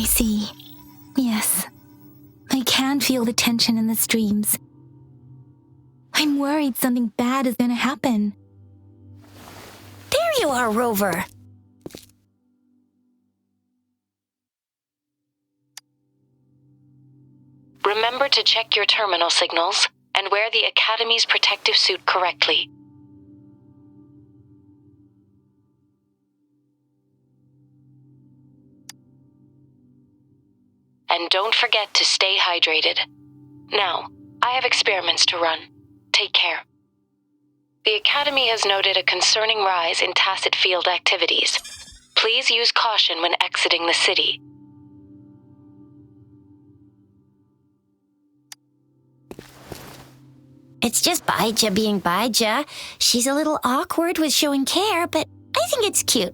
I see. Yes. I can feel the tension in the streams. I'm worried something bad is gonna happen. There you are, Rover. Remember to check your terminal signals and wear the Academy's protective suit correctly. And don't forget to stay hydrated. Now, I have experiments to run. Take care. The Academy has noted a concerning rise in tacit field activities. Please use caution when exiting the city. It's just Baija being Baija. She's a little awkward with showing care, but I think it's cute.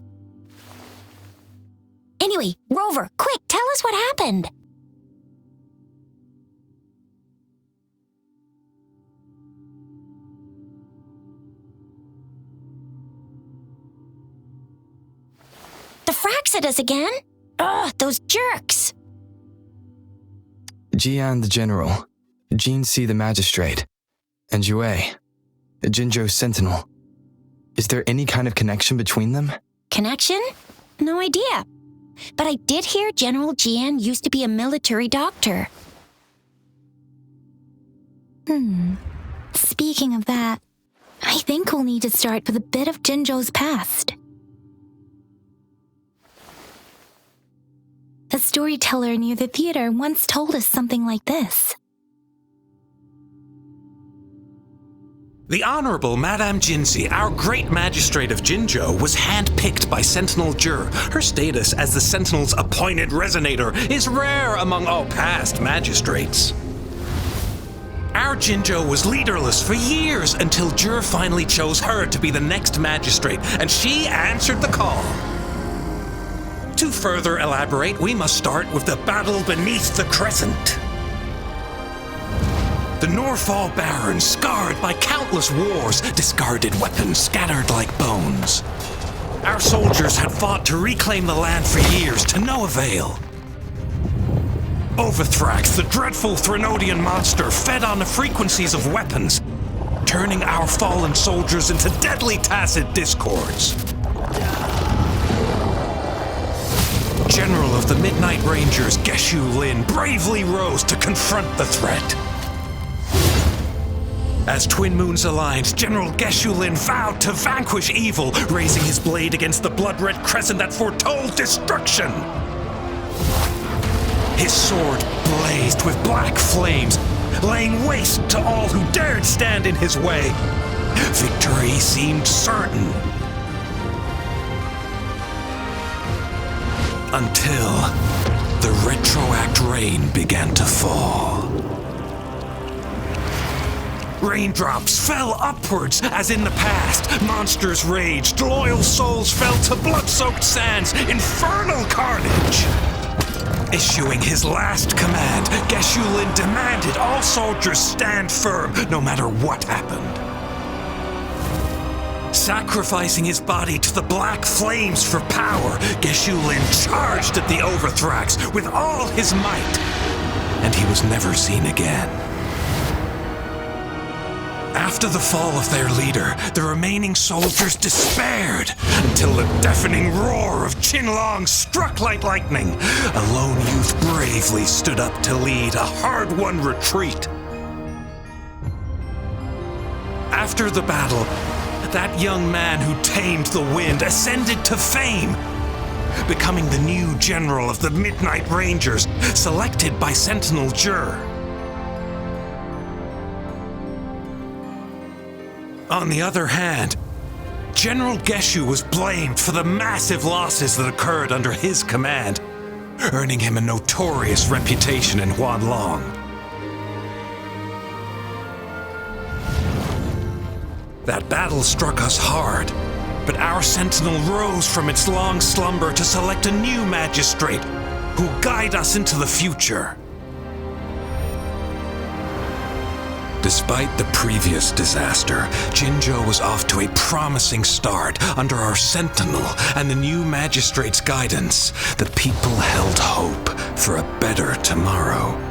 Anyway, Rover, quick, tell us what happened. The fracks at us again? Ugh, those jerks. Jian the General, Jean C the Magistrate, and Yue, Jinzhou's Sentinel. Is there any kind of connection between them? Connection? No idea. But I did hear General Jian used to be a military doctor. Speaking of that, I think we'll need to start with a bit of Jinzhou's past. A storyteller near the theater once told us something like this. The Honorable Madame Jinzi, our great magistrate of Jinzhou, was handpicked by Sentinel Jur. Her status as the Sentinel's appointed resonator is rare among all past magistrates. Our Jinzhou was leaderless for years until Jur finally chose her to be the next magistrate, and she answered the call. To further elaborate, we must start with the battle beneath the Crescent. The Norfall Barons, scarred by countless wars, discarded weapons scattered like bones. Our soldiers had fought to reclaim the land for years, to no avail. Overthrax, the dreadful Threnodian monster, fed on the frequencies of weapons, turning our fallen soldiers into deadly tacit discords. General of the Midnight Rangers, Geshu Lin, bravely rose to confront the threat. As Twin Moons aligned, General Geshu Lin vowed to vanquish evil, raising his blade against the blood-red crescent that foretold destruction. His sword blazed with black flames, laying waste to all who dared stand in his way. Victory seemed certain. Until the retroact rain began to fall. Raindrops fell upwards as in the past. Monsters raged, loyal souls fell to blood-soaked sands, infernal carnage. Issuing his last command, Geshu Lin demanded all soldiers stand firm no matter what happened. Sacrificing his body to the black flames for power, Geshu Lin charged at the Overthrax with all his might, and he was never seen again. After the fall of their leader, the remaining soldiers despaired until the deafening roar of Qinlong struck like lightning. A lone youth bravely stood up to lead a hard-won retreat. After the battle, that young man who tamed the wind ascended to fame, becoming the new general of the Midnight Rangers, selected by Sentinel Jur. On the other hand, General Geshu was blamed for the massive losses that occurred under his command, earning him a notorious reputation in Huanlong. That battle struck us hard, but our Sentinel rose from its long slumber to select a new magistrate who'll guide us into the future. Despite the previous disaster, Jinzhou was off to a promising start under our Sentinel and the new Magistrate's guidance. The people held hope for a better tomorrow.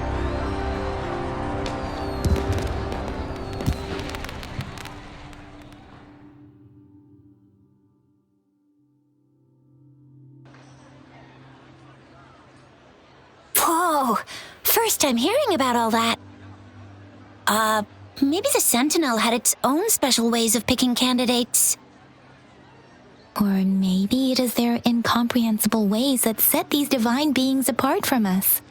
Whoa! First time hearing about all that. Maybe the Sentinel had its own special ways of picking candidates. Or maybe it is their incomprehensible ways that set these divine beings apart from us.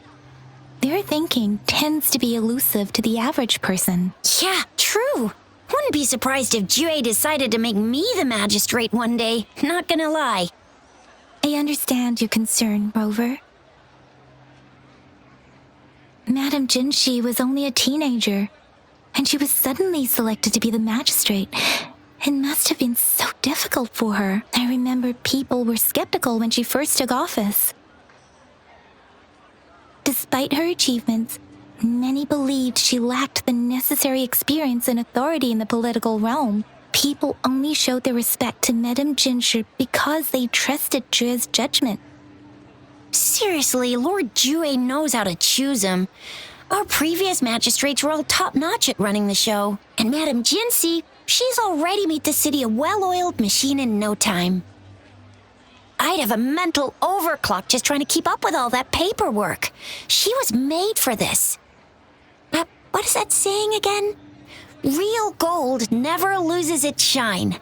Their thinking tends to be elusive to the average person. Yeah, true. Wouldn't be surprised if Jue decided to make me the magistrate one day, not gonna lie. I understand your concern, Rover. Madame Jinshi was only a teenager, and she was suddenly selected to be the magistrate. It must have been so difficult for her. I remember people were skeptical when she first took office. Despite her achievements, many believed she lacked the necessary experience and authority in the political realm. People only showed their respect to Madame Jinshi because they trusted Jue's judgment. Seriously, Lord Jue knows how to choose him. Our previous magistrates were all top-notch at running the show. And Madame Jinshi, she's already made the city a well-oiled machine in no time. I'd have a mental overclock just trying to keep up with all that paperwork. She was made for this. What is that saying again? Real gold never loses its shine.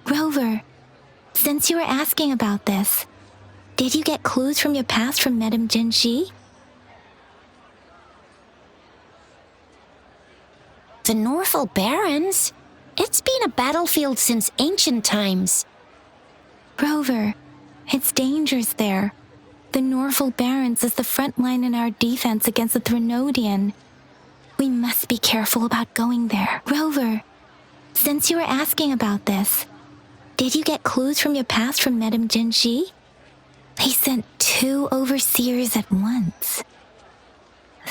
Rover, since you were asking about this, did you get clues from your past from Madame Jinshi? The Norfolk Barrens? It's been a battlefield since ancient times. Rover, it's dangerous there. The Norfolk Barrens is the front line in our defense against the Threnodian. We must be careful about going there. Rover, since you were asking about this, did you get clues from your past from Madame Jinshi? They sent 2 overseers at once.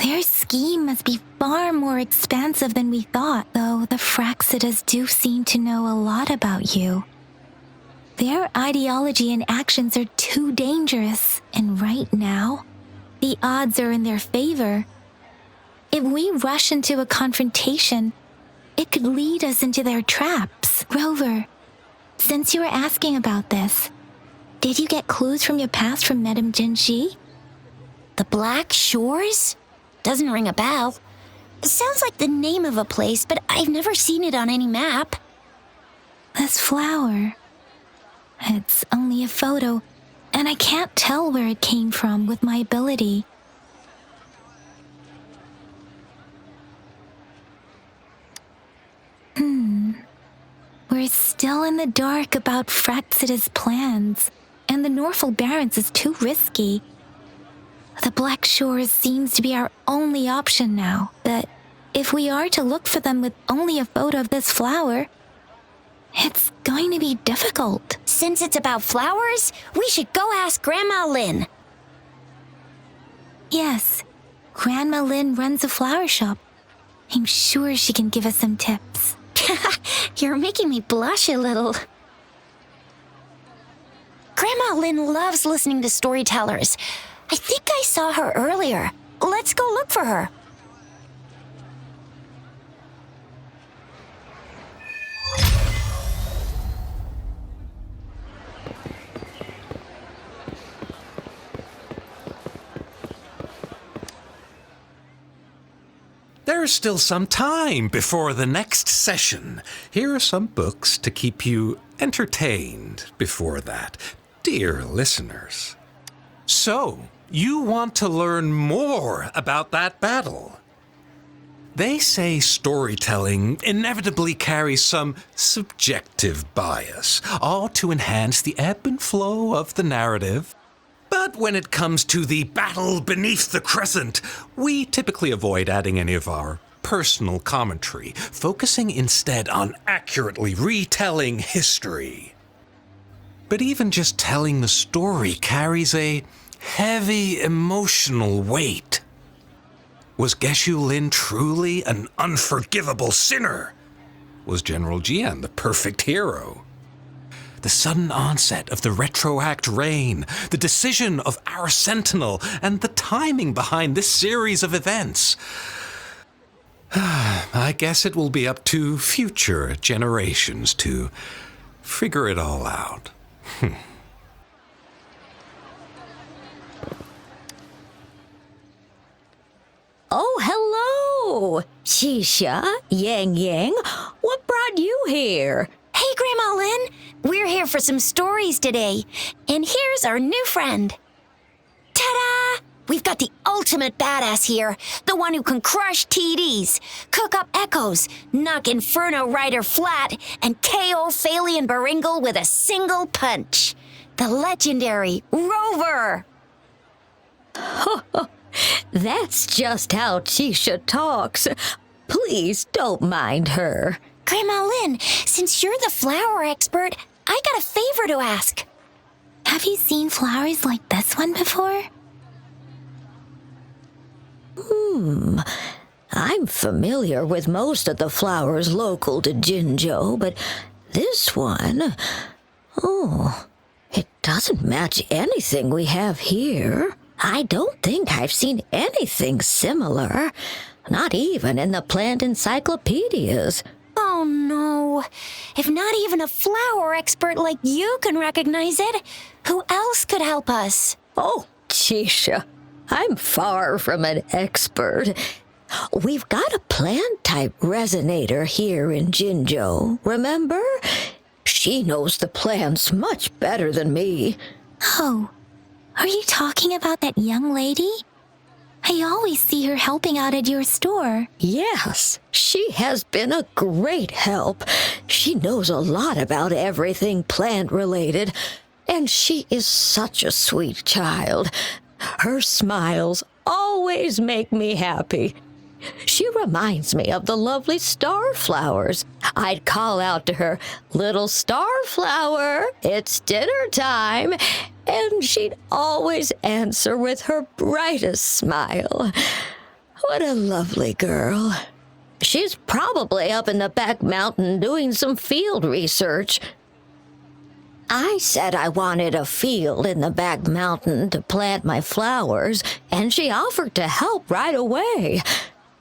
Their scheme must be far more expansive than we thought, though the Fraxidas do seem to know a lot about you. Their ideology and actions are too dangerous, and right now, the odds are in their favor. If we rush into a confrontation, it could lead us into their traps. Rover, since you were asking about this, did you get clues from your past from Madame Jinshi? The Black Shores? Doesn't ring a bell. It sounds like the name of a place, but I've never seen it on any map. This flower. It's only a photo, and I can't tell where it came from with my ability. We're still in the dark about Fraxida's plans, and the Norfolk Barrens is too risky. The Black Shores seems to be our only option now, but if we are to look for them with only a photo of this flower, it's going to be difficult. Since it's about flowers, we should go ask Grandma Lynn. Yes, Grandma Lynn runs a flower shop. I'm sure she can give us some tips. You're making me blush a little. Grandma Lynn loves listening to storytellers. I think I saw her earlier. Let's go look for her. There's still some time before the next session. Here are some books to keep you entertained before that, dear listeners. So, you want to learn more about that battle? They say storytelling inevitably carries some subjective bias, all to enhance the ebb and flow of the narrative. But when it comes to the battle beneath the crescent, we typically avoid adding any of our personal commentary, focusing instead on accurately retelling history. But even just telling the story carries a heavy emotional weight. Was Geshu Lin truly an unforgivable sinner? Was General Jian the perfect hero? The sudden onset of the retroact rain, the decision of our sentinel, and the timing behind this series of events. I guess it will be up to future generations to figure it all out. Oh, hello! Shisha, Yang Yang, what brought you here? Hey, Grandma Lynn. We're here for some stories today. And here's our new friend. Ta-da! We've got the ultimate badass here. The one who can crush TDs, cook up echoes, knock Inferno Rider flat, and KO Phaley and Baringle with a single punch. The legendary Rover. That's just how Shisha talks. Please don't mind her. Grandma Lynn, since you're the flower expert, I got a favor to ask. Have you seen flowers like this one before? I'm familiar with most of the flowers local to Jinzhou, but this one, it doesn't match anything we have here. I don't think I've seen anything similar, not even in the plant encyclopedias. Oh no. If not even a flower expert like you can recognize it, who else could help us? Oh, Shisha, I'm far from an expert. We've got a plant-type resonator here in Jinzhou, remember? She knows the plants much better than me. Oh, are you talking about that young lady? I always see her helping out at your store. Yes, she has been a great help. She knows a lot about everything plant-related, and she is such a sweet child. Her smiles always make me happy. She reminds me of the lovely starflowers. I'd call out to her, "Little starflower, it's dinner time," and she'd always answer with her brightest smile. What a lovely girl. She's probably up in the back mountain doing some field research. I said I wanted a field in the back mountain to plant my flowers, and she offered to help right away.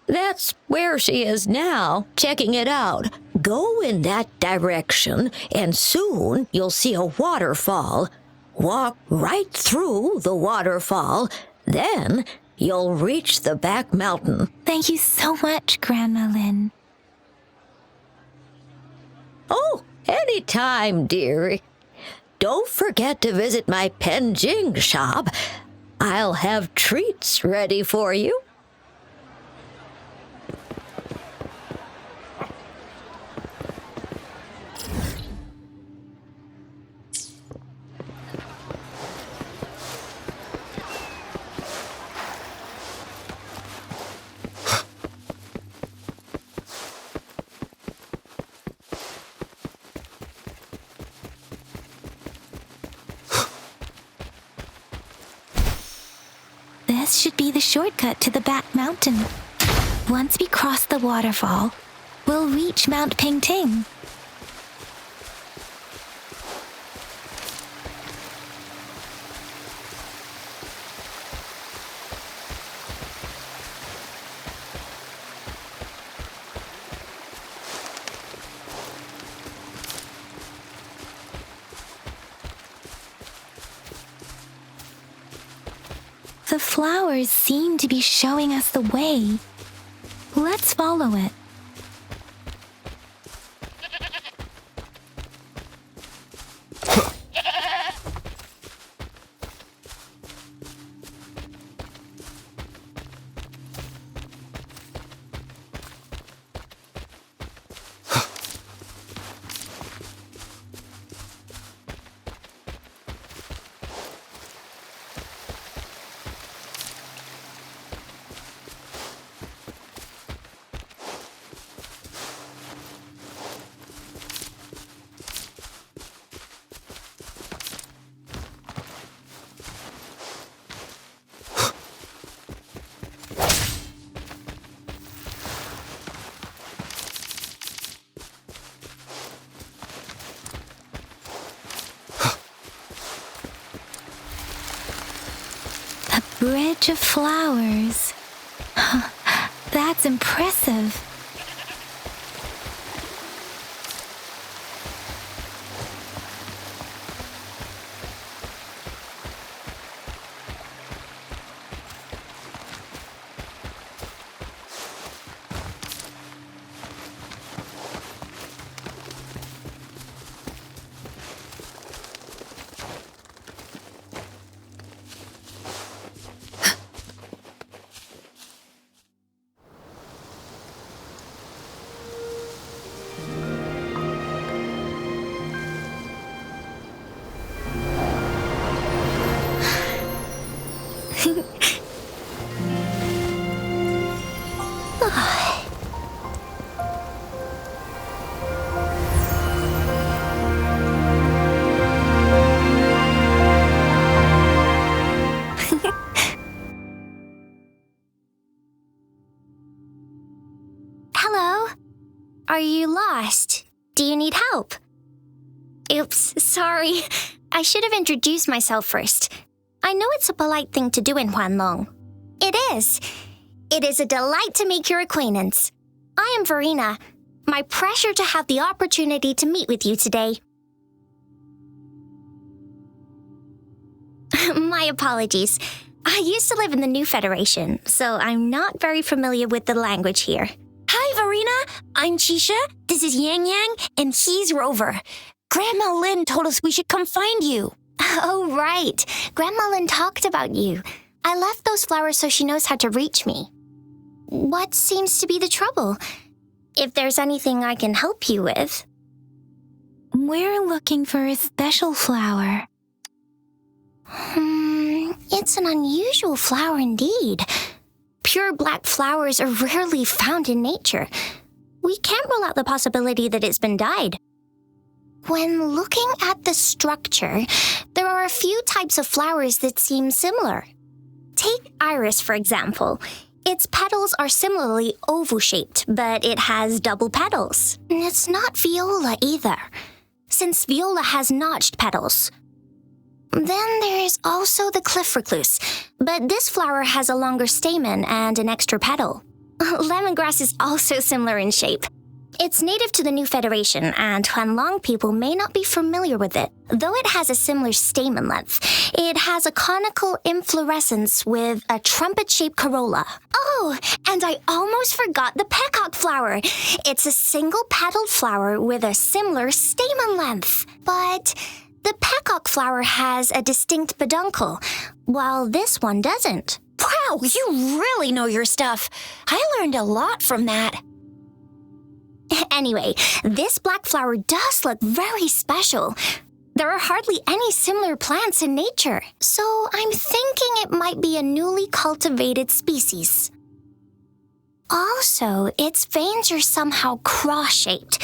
That's where she is now, checking it out. Go in that direction, and soon you'll see a waterfall. Walk right through the waterfall, then you'll reach the back mountain. Thank you so much, Grandma Lynn. Oh, anytime, dearie. Don't forget to visit my Penjing shop. I'll have treats ready for you. This should be the shortcut to the back mountain. Once we cross the waterfall, we'll reach Mount Pingting. The flowers seem to be showing us the way. Let's follow it. bridge of flowers. That's impressive. Hello? Are you lost? Do you need help? Oops, sorry. I should have introduced myself first. I know it's a polite thing to do in Huanlong. It is. It is a delight to make your acquaintance. I am Verena. My pleasure to have the opportunity to meet with you today. My apologies. I used to live in the New Federation, so I'm not very familiar with the language here. Hi, Verena. I'm Chisha. This is Yang Yang, and he's Rover. Grandma Lynn told us we should come find you. Oh, right. Grandma Lynn talked about you. I left those flowers so she knows how to reach me. What seems to be the trouble? If there's anything I can help you with. We're looking for a special flower. It's an unusual flower indeed. Pure black flowers are rarely found in nature. We can't rule out the possibility that it's been dyed. When looking at the structure, there are a few types of flowers that seem similar. Take iris, for example. Its petals are similarly oval-shaped, but it has double petals. It's not viola either, since viola has notched petals. Then there is also the cliff recluse, but this flower has a longer stamen and an extra petal. Lemongrass is also similar in shape. It's native to the New Federation, and Huanlong people may not be familiar with it. Though it has a similar stamen length, it has a conical inflorescence with a trumpet-shaped corolla. Oh, and I almost forgot the peacock flower. It's a single-petaled flower with a similar stamen length. But the peacock flower has a distinct peduncle, while this one doesn't. Wow, you really know your stuff. I learned a lot from that. Anyway, this black flower does look very special. There are hardly any similar plants in nature, so I'm thinking it might be a newly cultivated species. Also, its veins are somehow cross-shaped.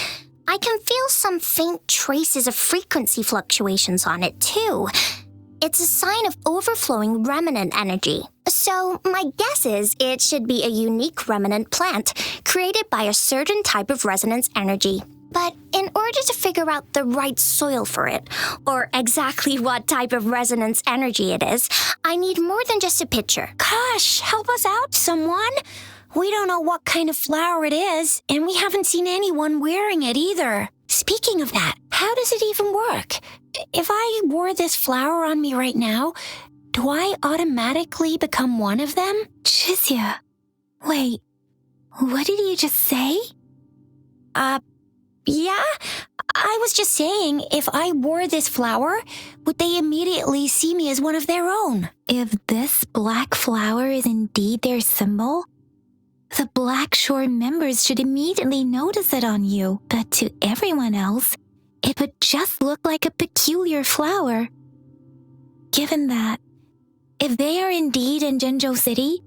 I can feel some faint traces of frequency fluctuations on it, too. It's a sign of overflowing remnant energy. So my guess is it should be a unique remnant plant created by a certain type of resonance energy. But in order to figure out the right soil for it, or exactly what type of resonance energy it is, I need more than just a picture. Gosh, help us out, someone. We don't know what kind of flower it is, and we haven't seen anyone wearing it either. Speaking of that, how does it even work? If I wore this flower on me right now, do I automatically become one of them? Chizia, wait, what did you just say? Yeah? I was just saying, if I wore this flower, would they immediately see me as one of their own? If this black flower is indeed their symbol, the Black Shore members should immediately notice it on you. But to everyone else, it would just look like a peculiar flower. Given that, if they are indeed in Jinzhou City,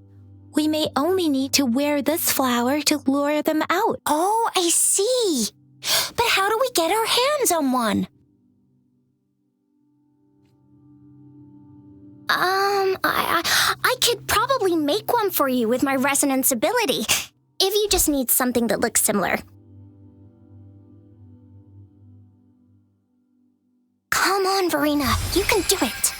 we may only need to wear this flower to lure them out. Oh, I see. But how do we get our hands on one? I could probably make one for you with my resonance ability, if you just need something that looks similar. Come on, Verena, you can do it.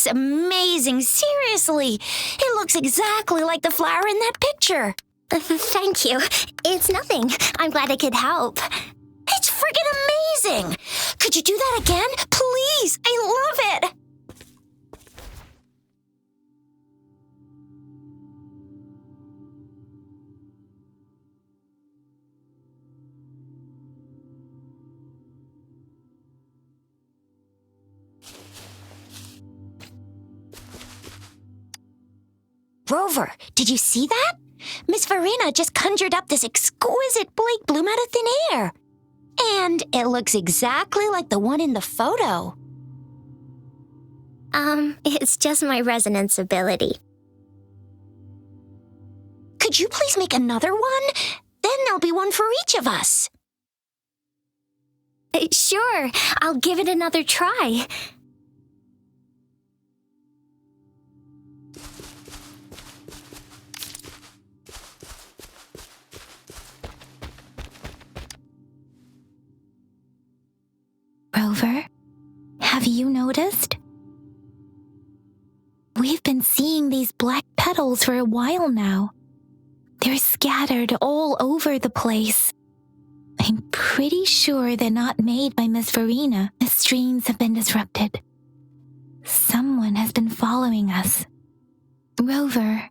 That's amazing, seriously. It looks exactly like the flower in that picture. Thank you. It's nothing. I'm glad I could help. It's friggin' amazing! Could you do that again? Please! I love it! Rover, did you see that? Miss Verena just conjured up this exquisite Blake bloom out of thin air. And it looks exactly like the one in the photo. It's just my resonance ability. Could you please make another one? Then there'll be one for each of us. Sure, I'll give it another try. Rover, have you noticed? We've been seeing these black petals for a while now. They're scattered all over the place. I'm pretty sure they're not made by Miss Verena. The streams have been disrupted. Someone has been following us. Rover,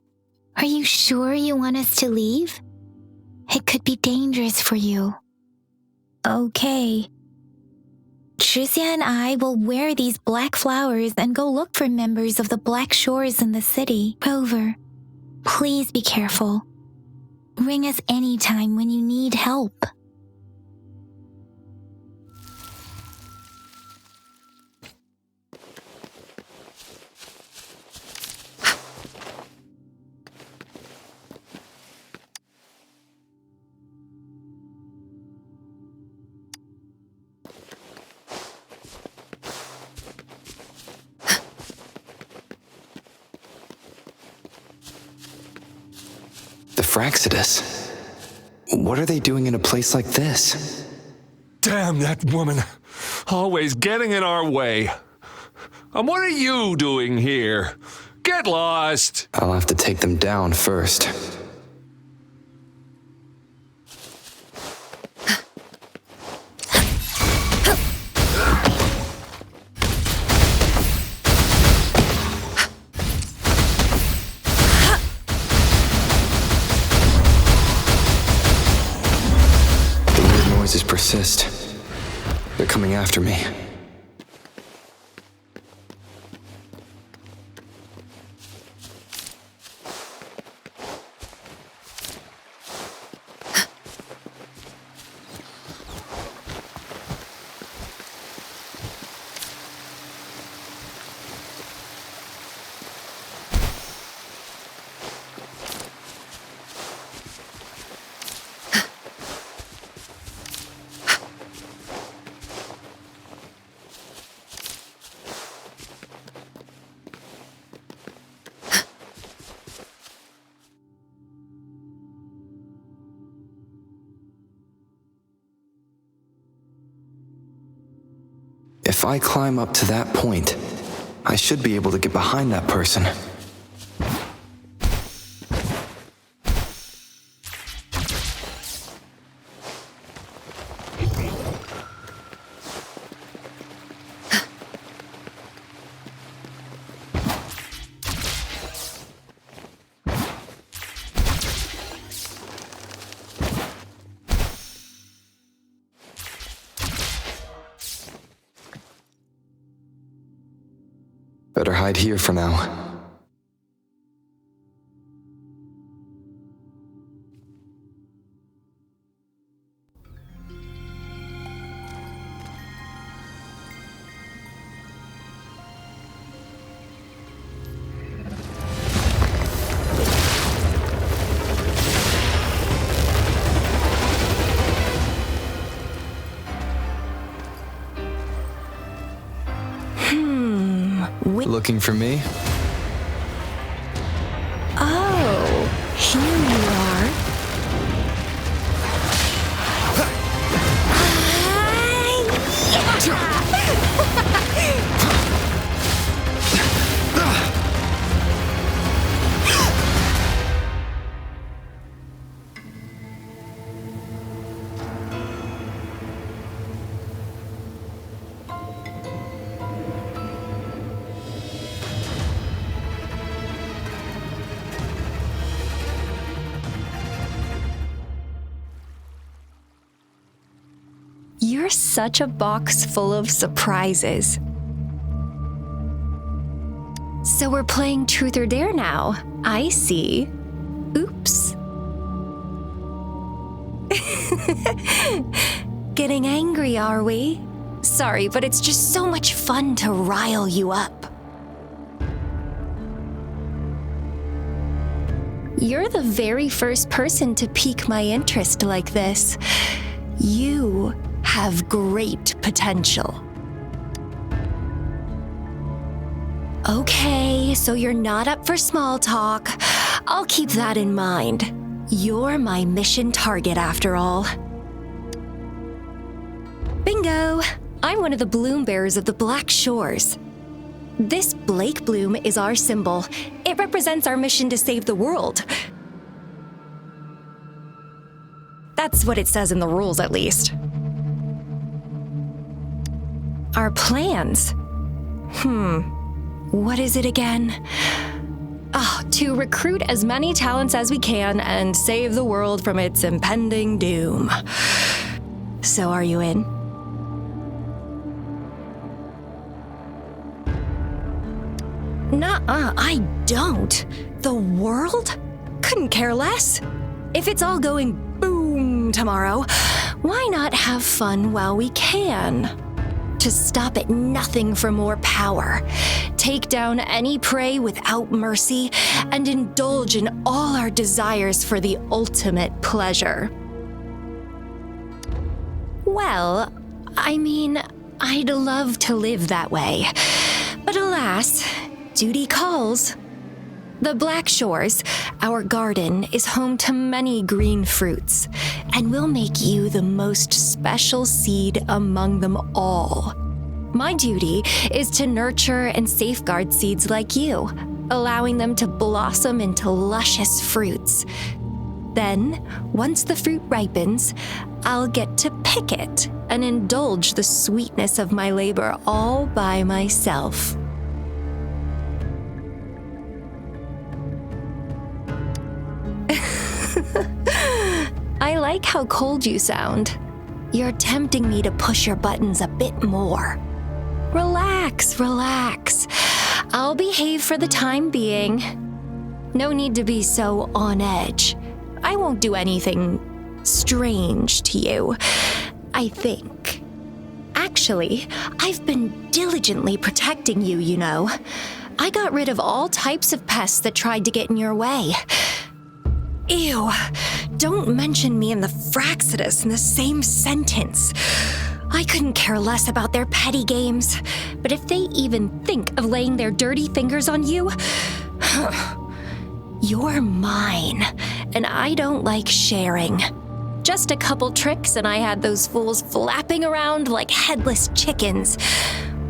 are you sure you want us to leave? It could be dangerous for you. Okay. Tricia and I will wear these black flowers and go look for members of the Black Shores in the city. Rover, please be careful. Ring us anytime when you need help. Fraxidus. What are they doing in a place like this? Damn that woman. Always getting in our way. And what are you doing here? Get lost! I'll have to take them down first. Persist. They're coming after me. If I climb up to that point, I should be able to get behind that person. Better hide here for now. Looking for me? Oh, here you are. You're such a box full of surprises. So we're playing Truth or Dare now. I see. Oops. Getting angry, are we? Sorry, but it's just so much fun to rile you up. You're the very first person to pique my interest like this. You have great potential. Okay, so you're not up for small talk. I'll keep that in mind. You're my mission target after all. Bingo! I'm one of the bloom bearers of the Black Shores. This Blake bloom is our symbol. It represents our mission to save the world. That's what it says in the rules, at least. Our plans? What is it again? To recruit as many talents as we can and save the world from its impending doom. So are you in? Nuh-uh, I don't. The world? Couldn't care less. If it's all going boom tomorrow, why not have fun while we can? To stop at nothing for more power, take down any prey without mercy, and indulge in all our desires for the ultimate pleasure. Well, I mean, I'd love to live that way, but alas, duty calls. The Black Shores, our garden, is home to many green fruits, and will make you the most special seed among them all. My duty is to nurture and safeguard seeds like you, allowing them to blossom into luscious fruits. Then, once the fruit ripens, I'll get to pick it and indulge the sweetness of my labor all by myself. I like how cold you sound. You're tempting me to push your buttons a bit more. Relax, relax. I'll behave for the time being. No need to be so on edge. I won't do anything strange to you, I think. Actually, I've been diligently protecting you, you know. I got rid of all types of pests that tried to get in your way. Ew, don't mention me and the Fraxidus in the same sentence. I couldn't care less about their petty games, but if they even think of laying their dirty fingers on you, you're mine, and I don't like sharing. Just a couple tricks and I had those fools flapping around like headless chickens.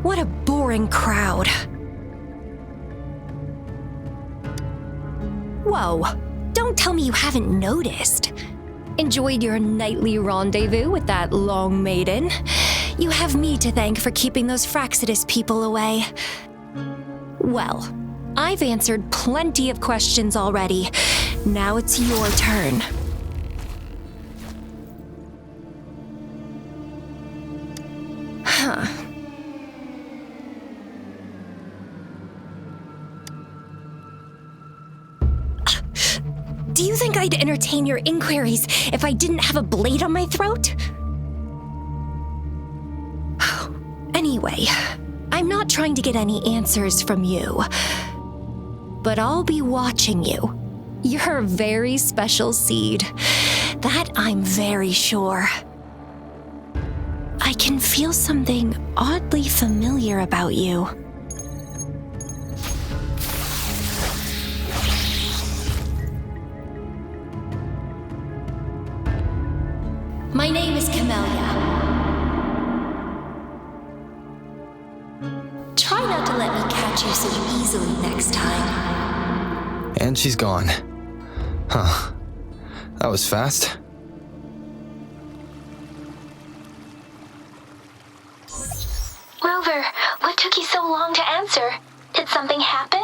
What a boring crowd. Whoa, don't tell me you haven't noticed. Enjoyed your nightly rendezvous with that long maiden. You have me to thank for keeping those Fraxidus people away. Well, I've answered plenty of questions already. Now it's your turn. Huh. Do you think I'd entertain your inquiries if I didn't have a blade on my throat? Anyway, I'm not trying to get any answers from you, but I'll be watching you. You're a very special seed. That I'm very sure. I can feel something oddly familiar about you. My name is Camellia. Try not to let me catch you so easily next time. And she's gone. Huh. That was fast. Rover, what took you so long to answer? Did something happen?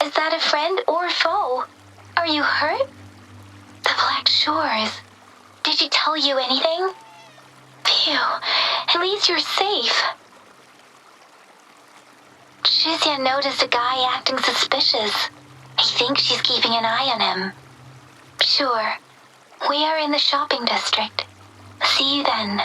Is that a friend or foe? Are you hurt? The Black Shores. Did she tell you anything? Phew, at least you're safe. Shizia noticed a guy acting suspicious. I think she's keeping an eye on him. Sure. We are in the shopping district. See you then.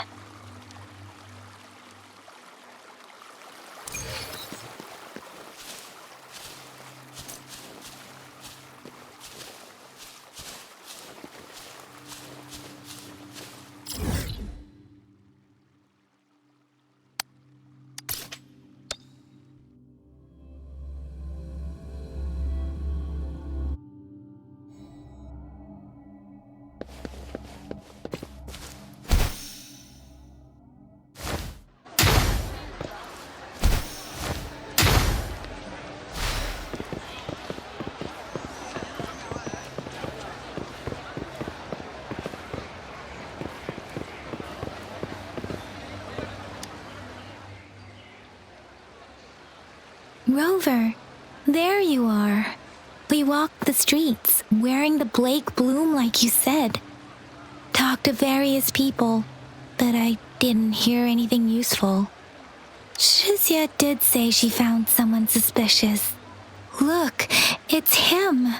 Rover, there you are. We walked the streets, wearing the Blake bloom like you said. Talked to various people, but I didn't hear anything useful. Shizia did say she found someone suspicious. Look, it's him.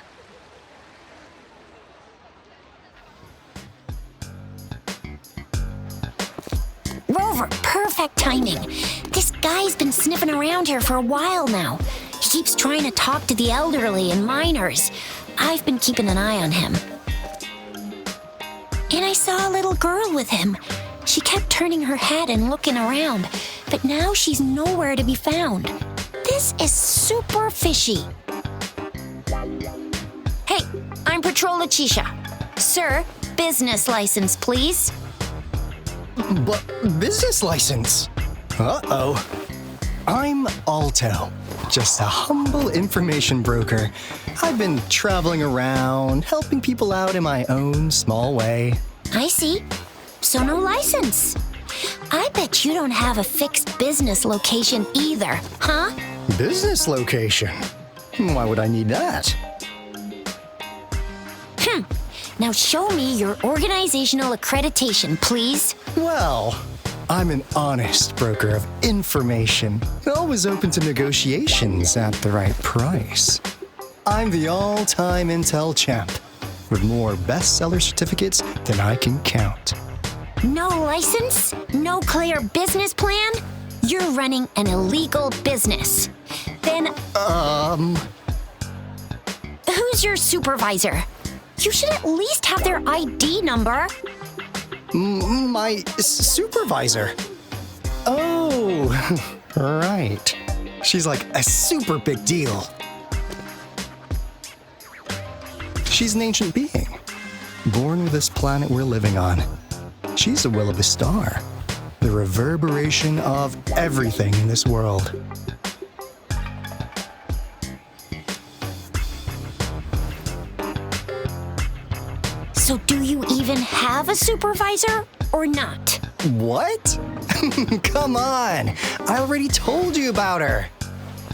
Rover, perfect timing. This guy's been sniffing around here for a while now. He keeps trying to talk to the elderly and minors. I've been keeping an eye on him. And I saw a little girl with him. She kept turning her head and looking around, but now she's nowhere to be found. This is super fishy. Hey, I'm Patrol Letitia. Sir, business license, please. But business license? Uh-oh. I'm Alto, just a humble information broker. I've been traveling around, helping people out in my own small way. I see. So no license. I bet you don't have a fixed business location either, huh? Business location? Why would I need that? Now show me your organizational accreditation, please. Well, I'm an honest broker of information, always open to negotiations at the right price. I'm the all-time Intel champ, with more bestseller certificates than I can count. No license? No clear business plan? You're running an illegal business. Then, who's your supervisor? You should at least have their ID number. My supervisor? Oh, right. She's like a super big deal. She's an ancient being, born with this planet we're living on. She's the will of the star, the reverberation of everything in this world. So do you even have a supervisor or not? What? Come on! I already told you about her.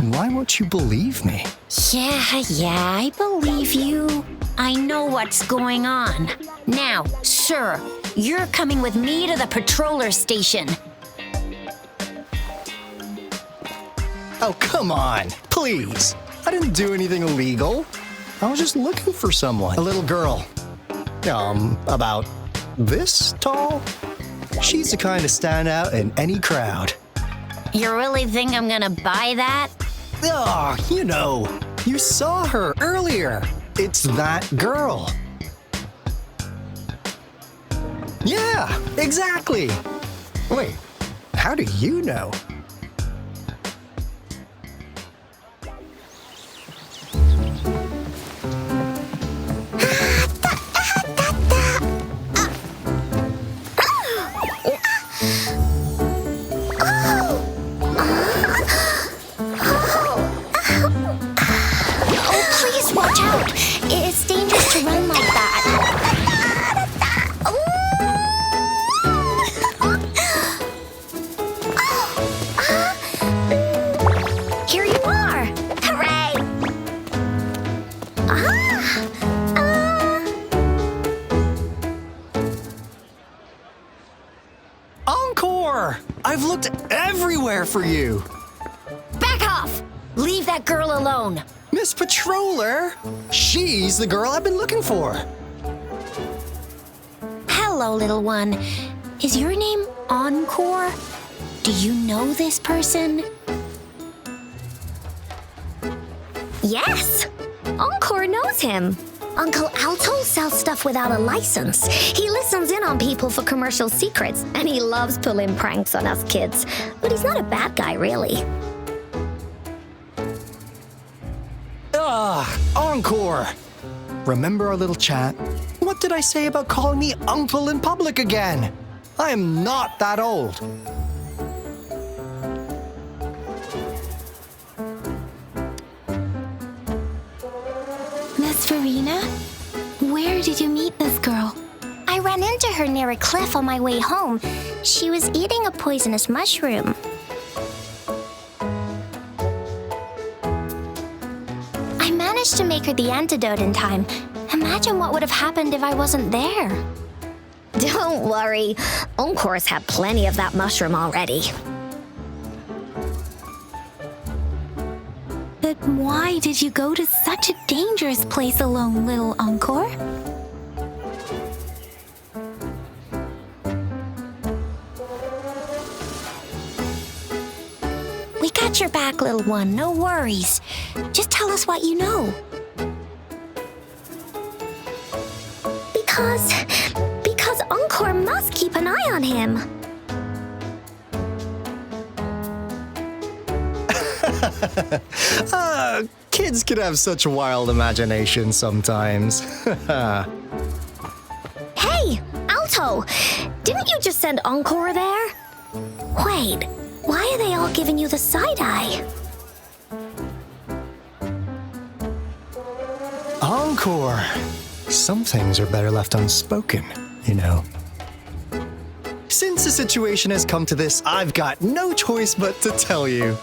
Why won't you believe me? Yeah, I believe you. I know what's going on. Now, sir, you're coming with me to the patroller station. Oh, come on, please. I didn't do anything illegal. I was just looking for someone. A little girl. About this tall? She's the kind to stand out in any crowd. You really think I'm gonna buy that? Oh, you saw her earlier. It's that girl. Yeah, exactly. Wait, how do you know? It's dangerous to run like that. I've looked everywhere for you. Back off! Leave that girl alone. Miss Patroller, she's the girl I've been looking for. Hello, little one. Is your name Encore? Do you know this person? Yes! Encore knows him. Uncle Alto sells stuff without a license. He listens in on people for commercial secrets, and he loves pulling pranks on us kids. But he's not a bad guy, really. Encore! Remember our little chat? What did I say about calling me uncle in public again? I am not that old. Miss Farina? Where did you meet this girl? I ran into her near a cliff on my way home. She was eating a poisonous mushroom. I managed to make her the antidote in time. Imagine what would have happened if I wasn't there. Don't worry. Encore's had plenty of that mushroom already. But why did you go to such a dangerous place alone, little Encore? We got your back, little one. No worries. Just tell us what you know. Because Encore must keep an eye on him. Kids can have such wild imaginations sometimes. Hey, Alto! Didn't you just send Encore there? Wait, why are they all giving you the side eye? Encore! Some things are better left unspoken, you know. Since the situation has come to this, I've got no choice but to tell you.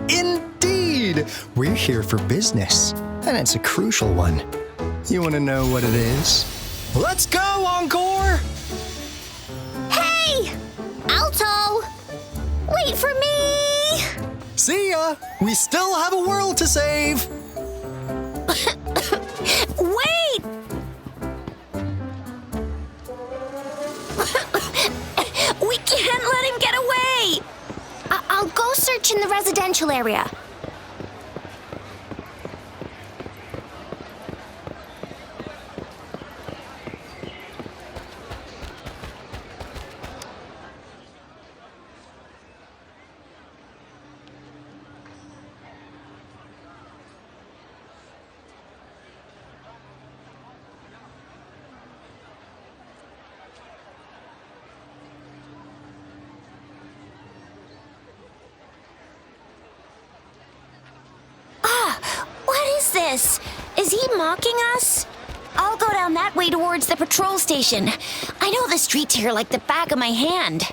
Indeed! We're here for business, and it's a crucial one. You want to know what it is? Let's go, Encore! Hey! Alto! Wait for me! See ya! We still have a world to save! Wait! We can't let him get away! I'll go search in the residential area. This? Is he mocking us? I'll go down that way towards the patrol station. I know the streets here like the back of my hand.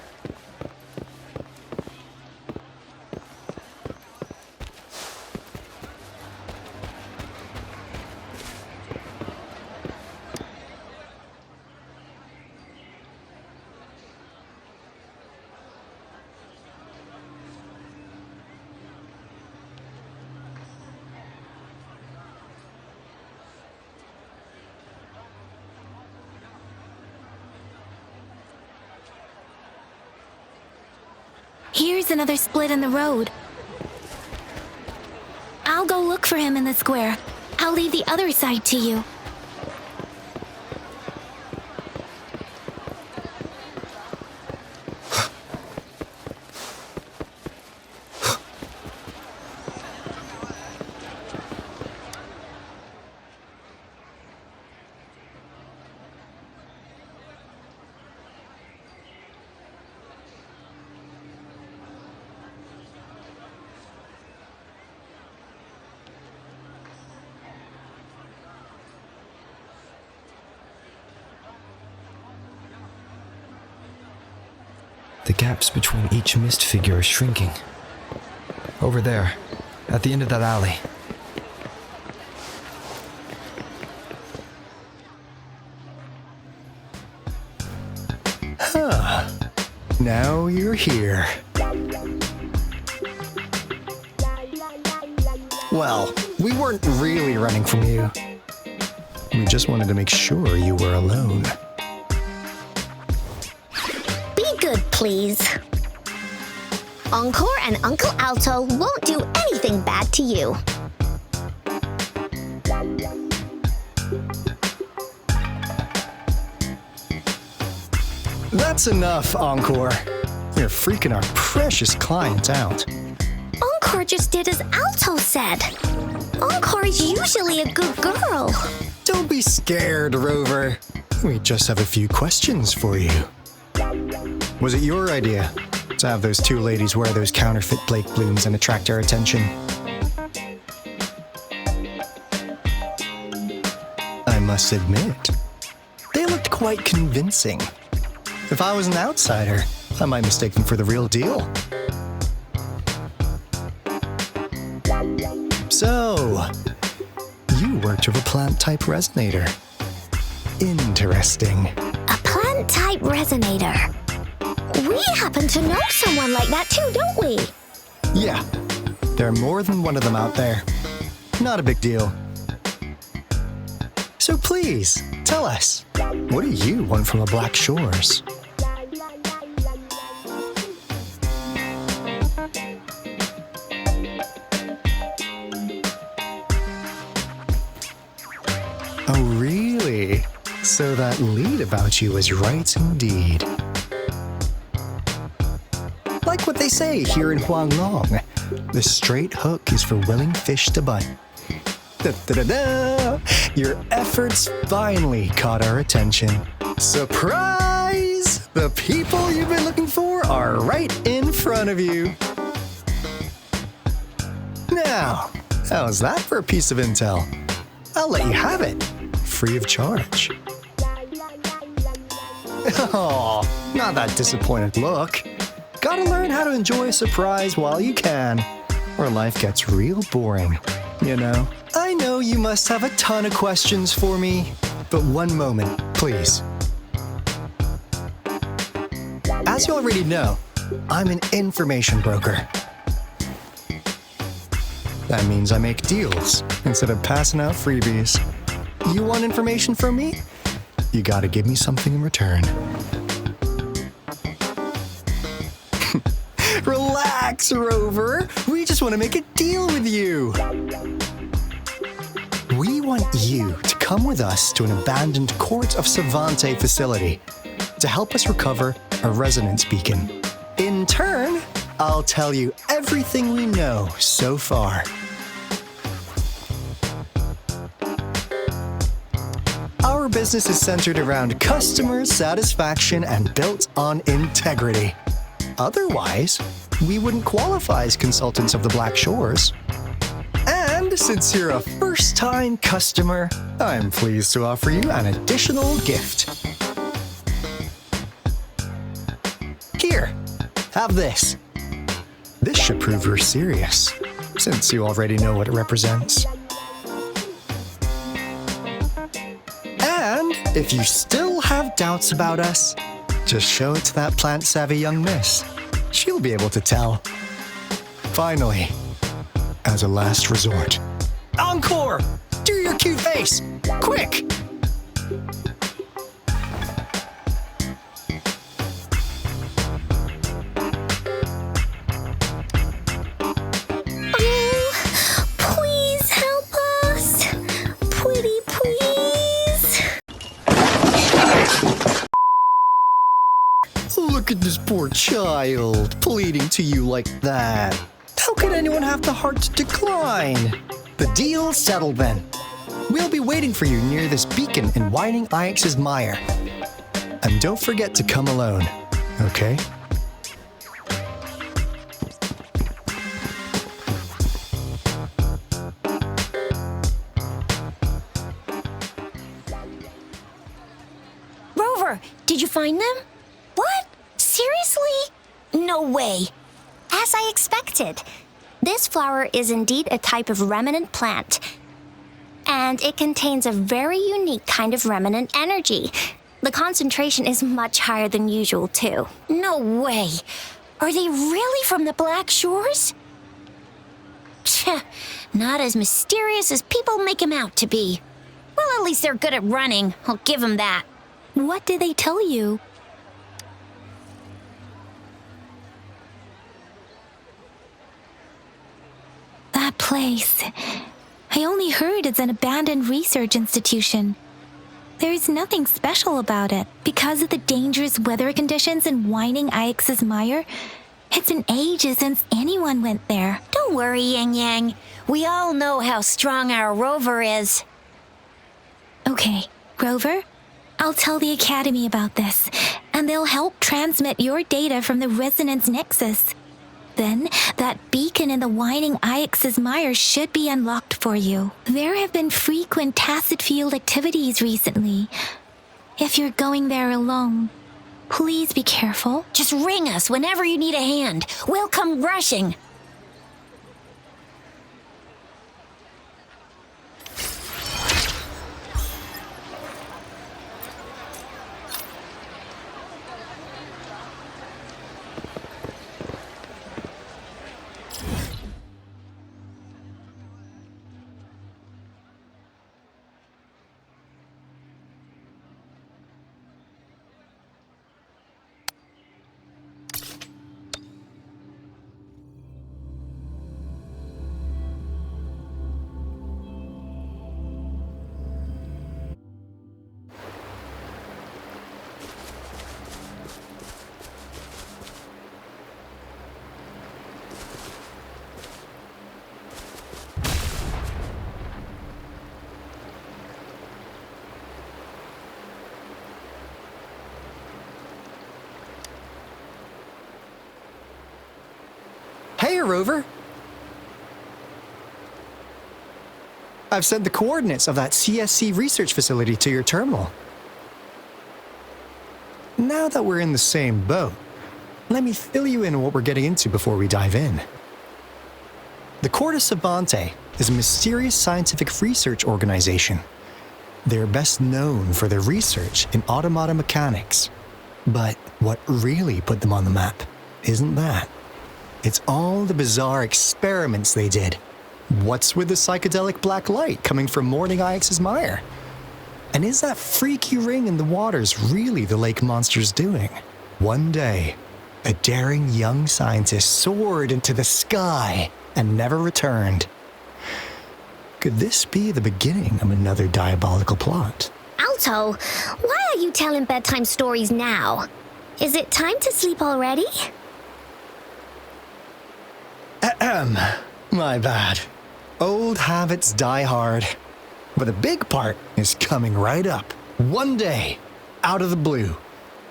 Here's another split in the road. I'll go look for him in the square. I'll leave the other side to you. The gaps between each mist figure are shrinking. Over there, at the end of that alley. Now you're here. Well, we weren't really running from you. We just wanted to make sure you were alone. Be good, please. Encore and Uncle Alto won't do anything bad to you. That's enough, Encore. You're freaking our precious client out. Encore just did as Alto said. Encore is usually a good girl. Don't be scared, Rover. We just have a few questions for you. Was it your idea to have those two ladies wear those counterfeit Blake blooms and attract our attention? I must admit, they looked quite convincing. If I was an outsider, I might mistake them for the real deal. So, you worked with a plant-type resonator. Interesting. A plant-type resonator. We happen to know someone like that too, don't we? Yeah, there are more than one of them out there. Not a big deal. So please, tell us, what do you want from the Black Shores? Oh, really? So that lead about you was right indeed. Like what they say here in Huanglong, the straight hook is for willing fish to bite. Da-da-da-da! Your efforts finally caught our attention. Surprise! The people you've been looking for are right in front of you. Now, how's that for a piece of intel? I'll let you have it, free of charge. Oh, not that disappointed look. Gotta learn how to enjoy a surprise while you can, or life gets real boring, you know? I know you must have a ton of questions for me, but one moment, please. As you already know, I'm an information broker. That means I make deals instead of passing out freebies. You want information from me? You gotta give me something in return. Relax, Rover. We just want to make a deal with you. We want you to come with us to an abandoned Court of Savante facility to help us recover a resonance beacon. In turn, I'll tell you everything we know so far. Our business is centered around customer satisfaction and built on integrity. Otherwise, we wouldn't qualify as consultants of the Black Shores. And since you're a first-time customer, I'm pleased to offer you an additional gift. Here, have this. This should prove you're serious, since you already know what it represents. And if you still have doubts about us, just show it to that plant-savvy young miss. She'll be able to tell. Finally, as a last resort, Encore! Do your cute face! Quick! Please help us. Pretty please. Look at this poor child, pleading to you like that. How could anyone have the heart to decline? The deal's settled then. We'll be waiting for you near this beacon in Whining Ix's mire. And don't forget to come alone, okay? Rover, did you find them? What? Seriously? No way. As I expected. This flower is indeed a type of remnant plant, and it contains a very unique kind of remnant energy. The concentration is much higher than usual, too. No way. Are they really from the Black Shores? Tch, not as mysterious as people make them out to be. Well, at least they're good at running. I'll give them that. What did they tell you? That place. I only heard it's an abandoned research institution. There is nothing special about it. Because of the dangerous weather conditions in Whining Ix's Mire, it's been ages since anyone went there. Don't worry, Yang Yang. We all know how strong our rover is. Okay, Rover, I'll tell the Academy about this, and they'll help transmit your data from the Resonance Nexus. Then, that beacon in the Whining Ix's Mire should be unlocked for you. There have been frequent tacit field activities recently. If you're going there alone, please be careful. Just ring us whenever you need a hand. We'll come rushing. Hey, Rover! I've sent the coordinates of that CSC research facility to your terminal. Now that we're in the same boat, let me fill you in on what we're getting into before we dive in. The Corda Savante is a mysterious scientific research organization. They're best known for their research in automata mechanics. But what really put them on the map isn't that. It's all the bizarre experiments they did. What's with the psychedelic black light coming from Morning Ix's Mire? And is that freaky ring in the waters really the lake monster's doing? One day, a daring young scientist soared into the sky and never returned. Could this be the beginning of another diabolical plot? Alto, why are you telling bedtime stories now? Is it time to sleep already? My bad. Old habits die hard. But the big part is coming right up. One day, out of the blue,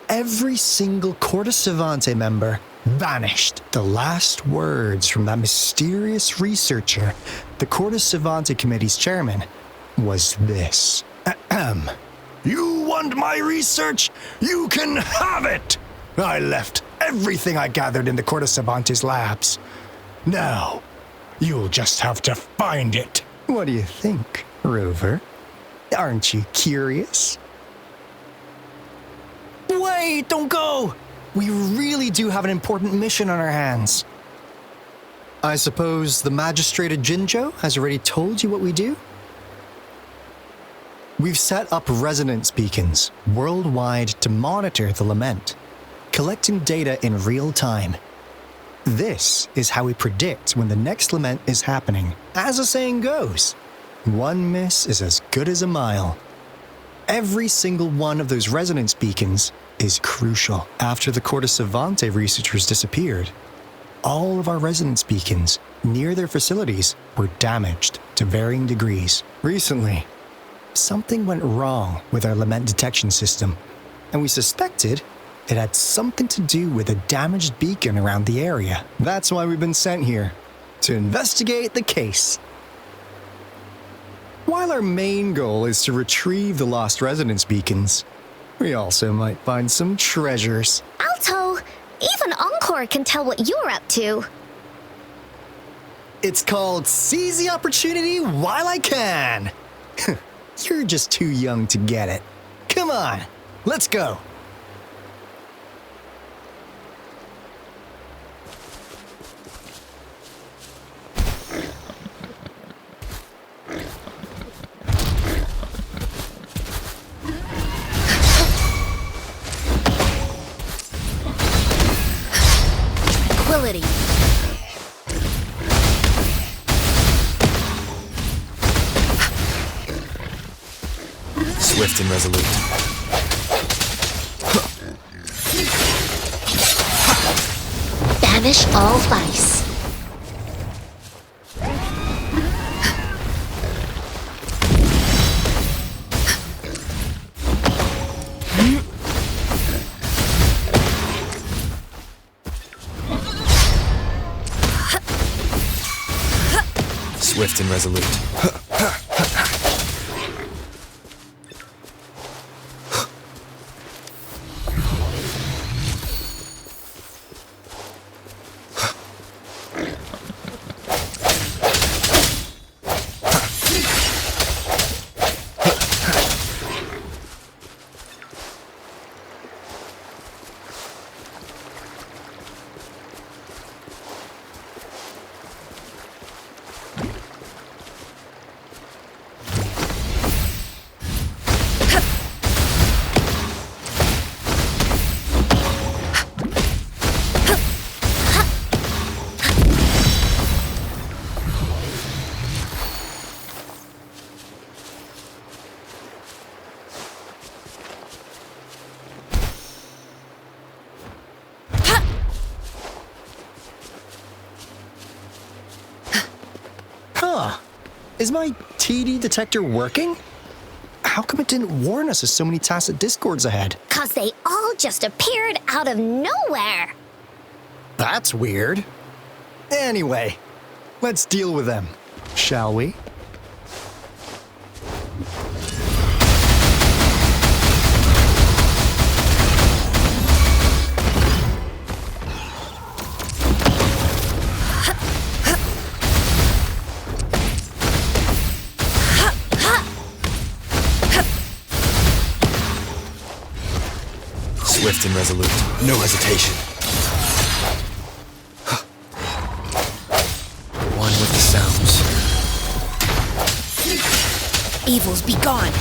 every single Corda Savante member vanished. The last words from that mysterious researcher, the Corda Savante Committee's chairman, was this. You want my research? You can have it! I left everything I gathered in the Corda Savante's labs. Now, you'll just have to find it. What do you think, Rover? Aren't you curious? Wait, don't go! We really do have an important mission on our hands. I suppose the Magistrate of Jinzhou has already told you what we do? We've set up resonance beacons worldwide to monitor the lament, collecting data in real time. This is how we predict when the next lament is happening. As the saying goes, one miss is as good as a mile. Every single one of those resonance beacons is crucial. After the Corda Savante researchers disappeared, all of our resonance beacons near their facilities were damaged to varying degrees. Recently, something went wrong with our lament detection system, and we suspected it had something to do with a damaged beacon around the area. That's why we've been sent here, to investigate the case. While our main goal is to retrieve the lost resonance beacons, we also might find some treasures. Alto, even Encore can tell what you're up to. It's called Seize the Opportunity While I Can. You're just too young to get it. Come on, Let's go. Tranquility. Swift and resolute. Banish all vice. Swift and resolute. Huh. Is my TD detector working? How come it didn't warn us of so many tacit discords ahead? 'Cause they all just appeared out of nowhere. That's weird. Anyway, let's deal with them, shall we? Swift and resolute. No hesitation. One with the sounds. Evils be gone.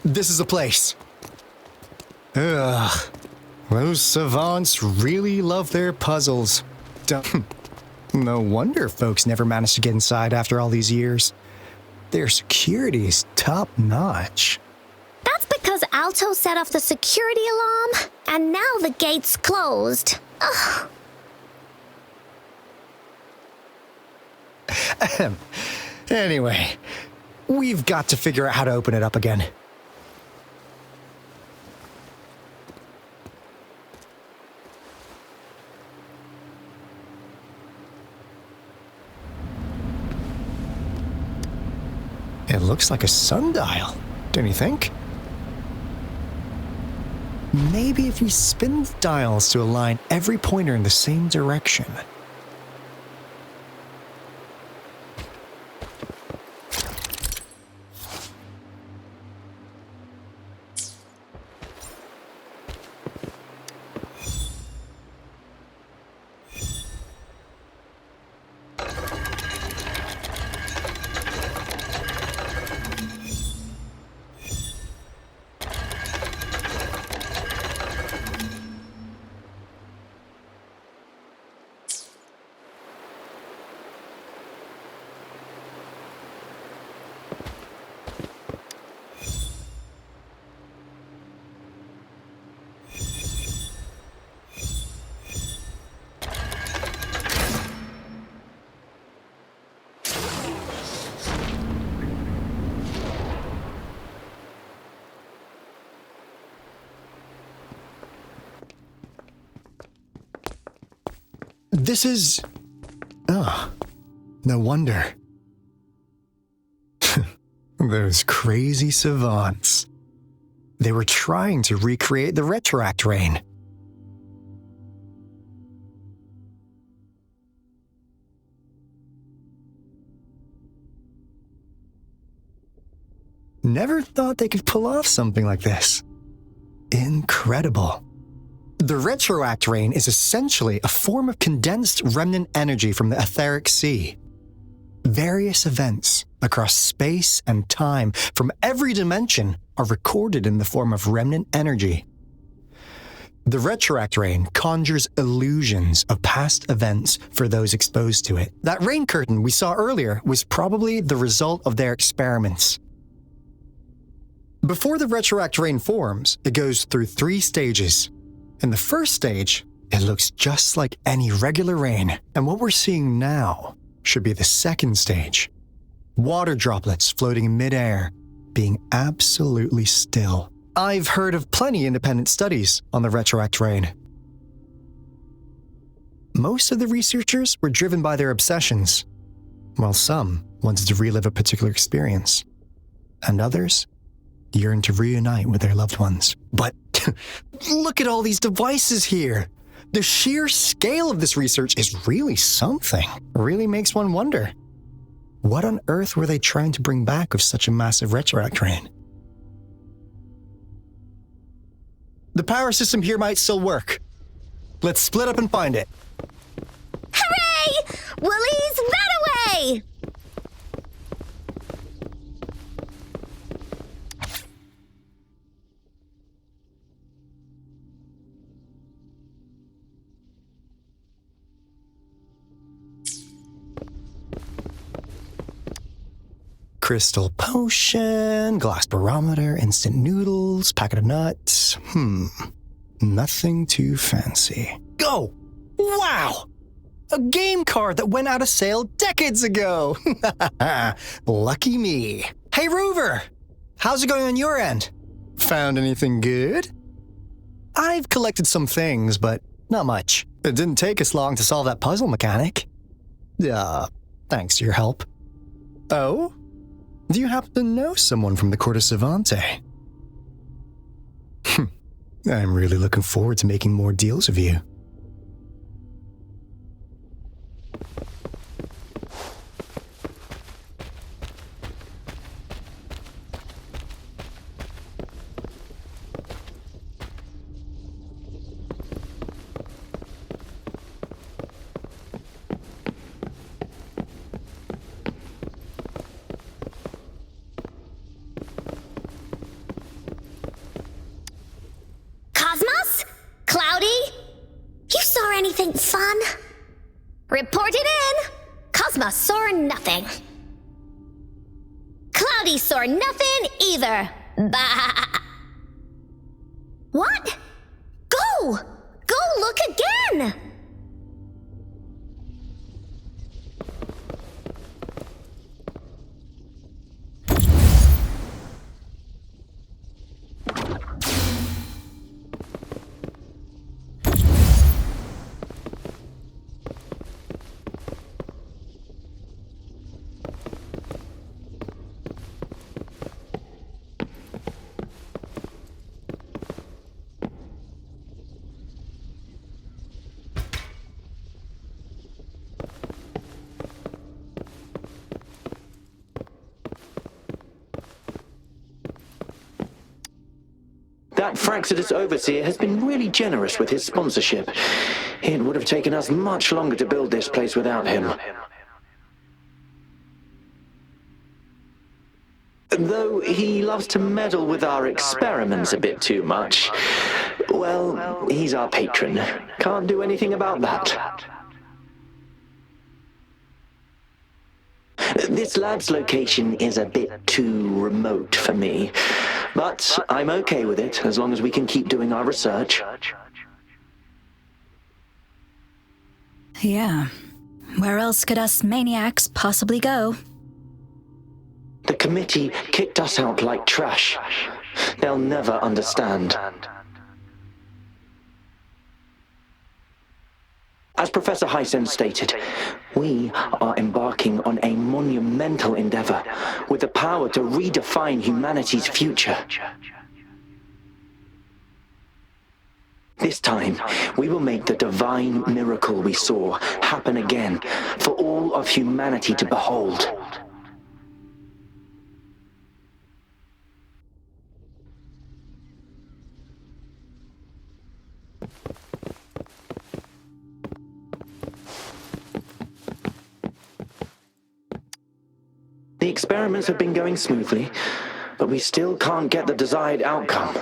This is a place. Ugh. Those savants really love their puzzles. No wonder folks never managed to get inside after all these years. Their security is top notch. That's because Alto set off the security alarm, and now the gate's closed. Ugh. Anyway, we've got to figure out how to open it up again. It looks like a sundial, don't you think? Maybe if we spin the dials to align every pointer in the same direction. This is... Oh, no wonder. Those crazy savants. They were trying to recreate the retroact rain. Never thought they could pull off something like this. Incredible. The retroact rain is essentially a form of condensed remnant energy from the etheric sea. Various events across space and time from every dimension are recorded in the form of remnant energy. The retroact rain conjures illusions of past events for those exposed to it. That rain curtain we saw earlier was probably the result of their experiments. Before the retroact rain forms, it goes through 3 stages. In the first stage, it looks just like any regular rain, and what we're seeing now should be the second stage. Water droplets floating in midair, being absolutely still. I've heard of plenty independent studies on the retroact rain. Most of the researchers were driven by their obsessions, while some wanted to relive a particular experience, and others yearned to reunite with their loved ones. But look at all these devices here. The sheer scale of this research is really something. Really makes one wonder. What on earth were they trying to bring back with such a massive retroact rain? The power system here might still work. Let's split up and find it. Hooray! Woolies, run away! Crystal potion, glass barometer, instant noodles, packet of nuts. Nothing too fancy. Go! Wow! A game card that went out of sale decades ago. Lucky me. Hey, Rover! How's it going on your end? Found anything good? I've collected some things, but not much. It didn't take us long to solve that puzzle mechanic. Thanks to your help. Oh? Do you happen to know someone from the Court of Savante? I'm really looking forward to making more deals with you. Anything fun? Report it in! Cosma saw nothing. Cloudy saw nothing either. Bah! What? Go! Go look again! That Fraxidus overseer has been really generous with his sponsorship. It would have taken us much longer to build this place without him. Though he loves to meddle with our experiments a bit too much. Well, he's our patron. Can't do anything about that. This lab's location is a bit too remote for me, but I'm okay with it as long as we can keep doing our research. Yeah. Where else could us maniacs possibly go? The committee kicked us out like trash. They'll never understand. As Professor Hysen stated, we are embarking on a monumental endeavor with the power to redefine humanity's future. This time, we will make the divine miracle we saw happen again for all of humanity to behold. The experiments have been going smoothly, but we still can't get the desired outcome.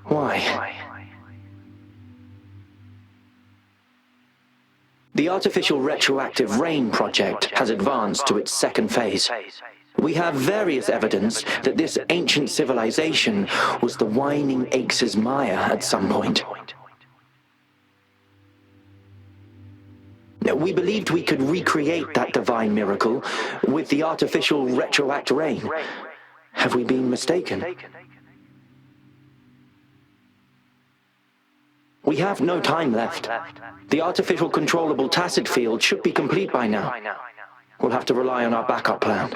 Why? The artificial retroactive rain project has advanced to its second phase. We have various evidence that this ancient civilization was the Whining Aches' Maya at some point. We believed we could recreate that divine miracle with the artificial retroact rain. Have we been mistaken? We have no time left. The artificial controllable tacit field should be complete by now. We'll have to rely on our backup plan.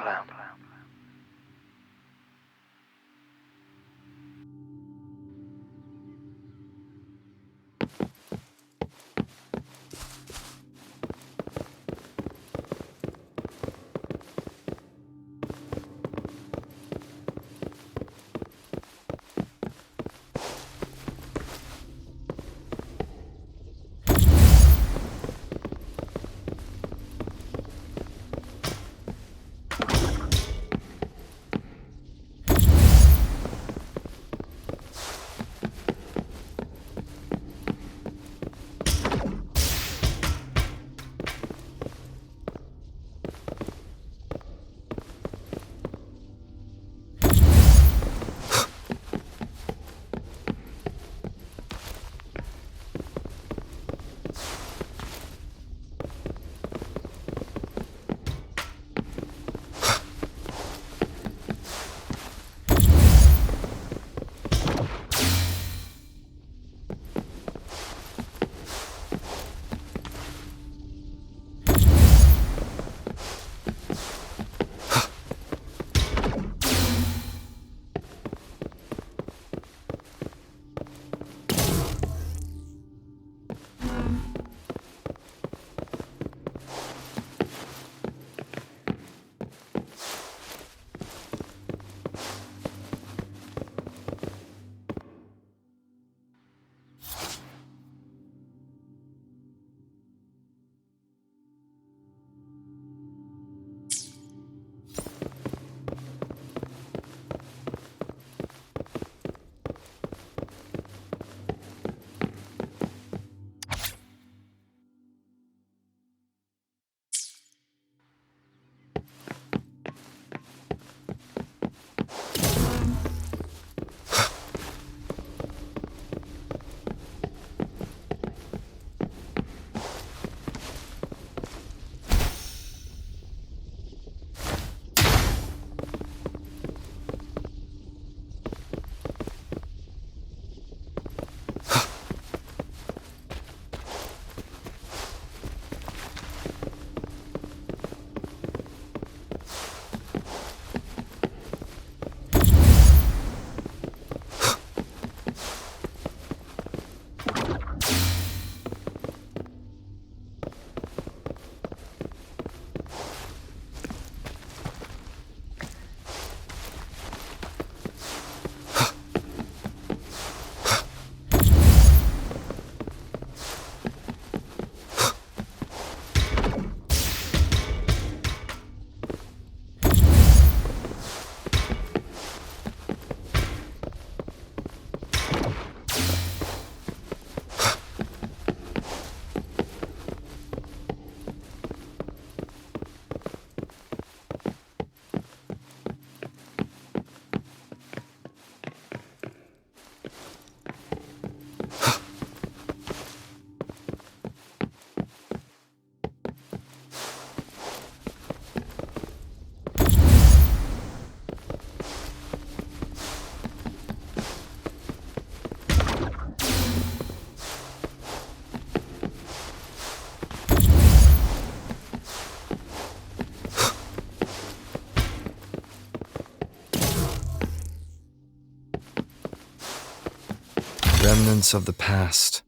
Remnants of the past.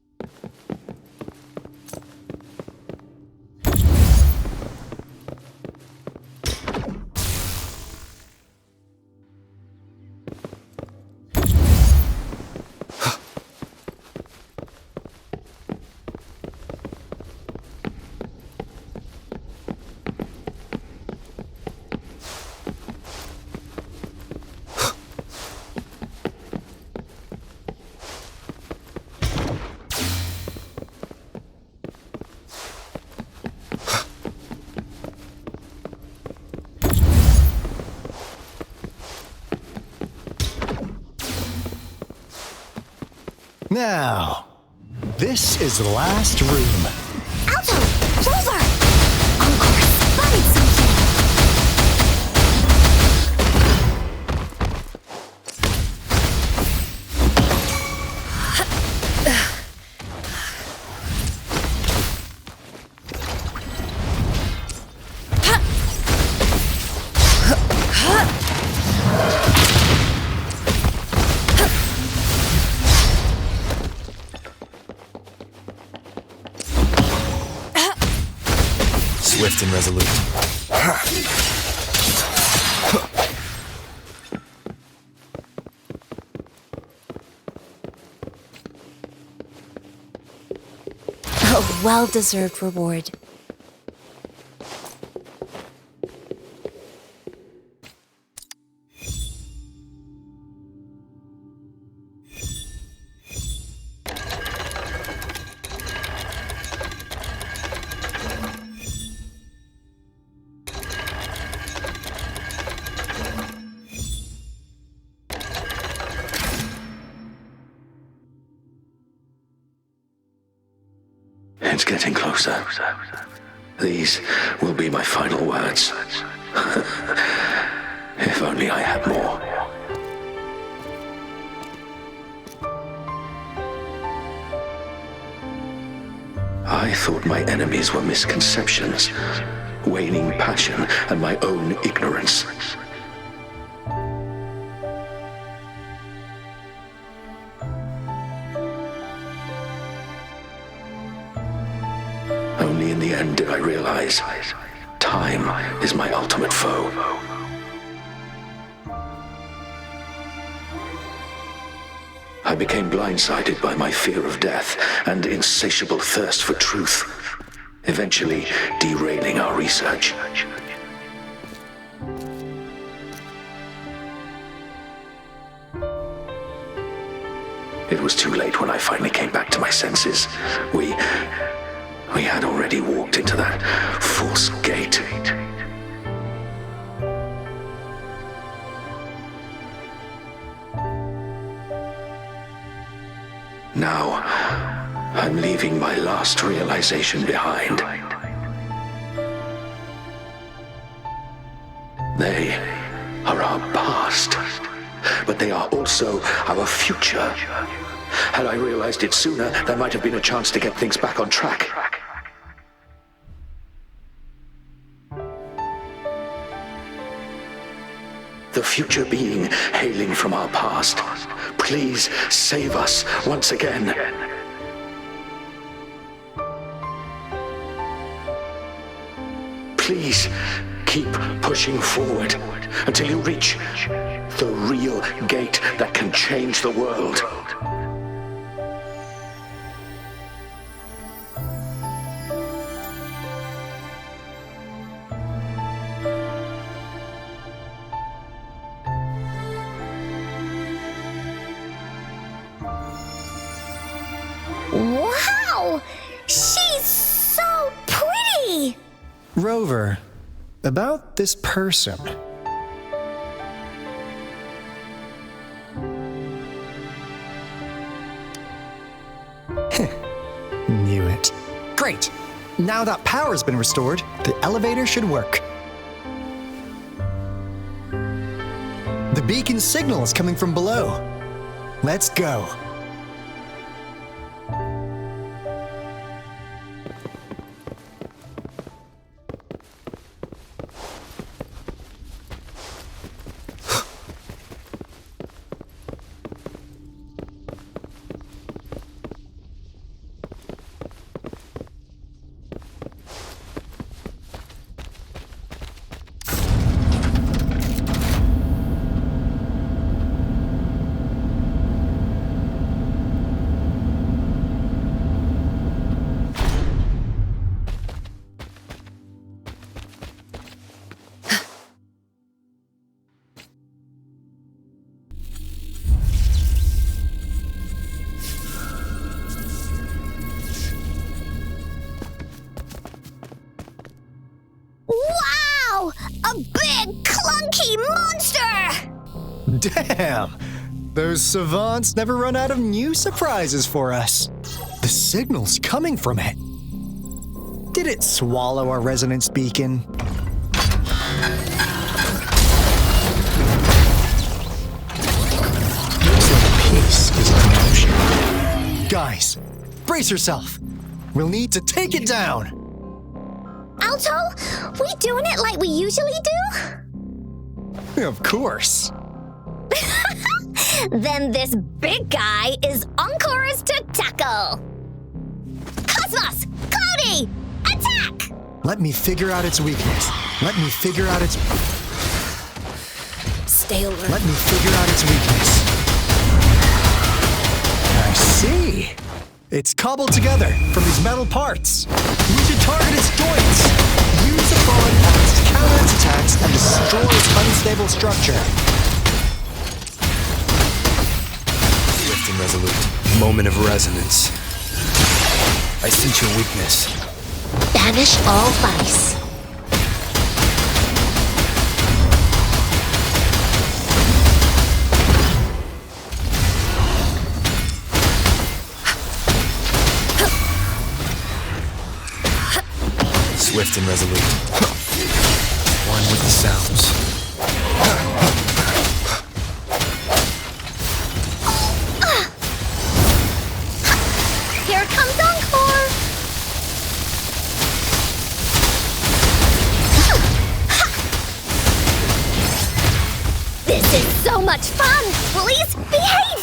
Now, this is the last room. Alto! Rover! Encore spotted something! Swift and resolute. A well-deserved reward. It's getting closer. These will be my final words. If only I had more. I thought my enemies were misconceptions, waning passion, and my own ignorance. Only in the end did I realize time is my ultimate foe. I became blindsided by my fear of death and insatiable thirst for truth, eventually derailing our research. It was too late when I finally came back to my senses. We had already walked into that false gate. Now, I'm leaving my last realization behind. They are our past, but they are also our future. Had I realized it sooner, there might have been a chance to get things back on track. The future being hailing from our past, please save us once again. Please keep pushing forward until you reach the real gate that can change the world. Wow! She's so pretty! Rover, about this person. Knew it. Great! Now that power's been restored, the elevator should work. The beacon signal is coming from below. Let's go. Wow! A big, clunky monster! Damn! Those savants never run out of new surprises for us. The signal's coming from it. Did it swallow our resonance beacon? Looks like a piece is in motion. Guys, brace yourself. We'll need to take it down. Alto, we doing it like we usually do? Of course. Then this big guy is Encore's to tackle. Cosmos! Cloudy! Attack! Let me figure out its weakness. Let me figure out its... Stay alert. Let me figure out its weakness. I see. It's cobbled together from these metal parts. We should target its joints. Use the bond parts to counter its attacks and destroy its unstable structure. Swift and resolute. Moment of resonance. I sense your weakness. Banish all vice. Swift and resolute. One with the sounds. Here comes Encore! This is so much fun! Please behave!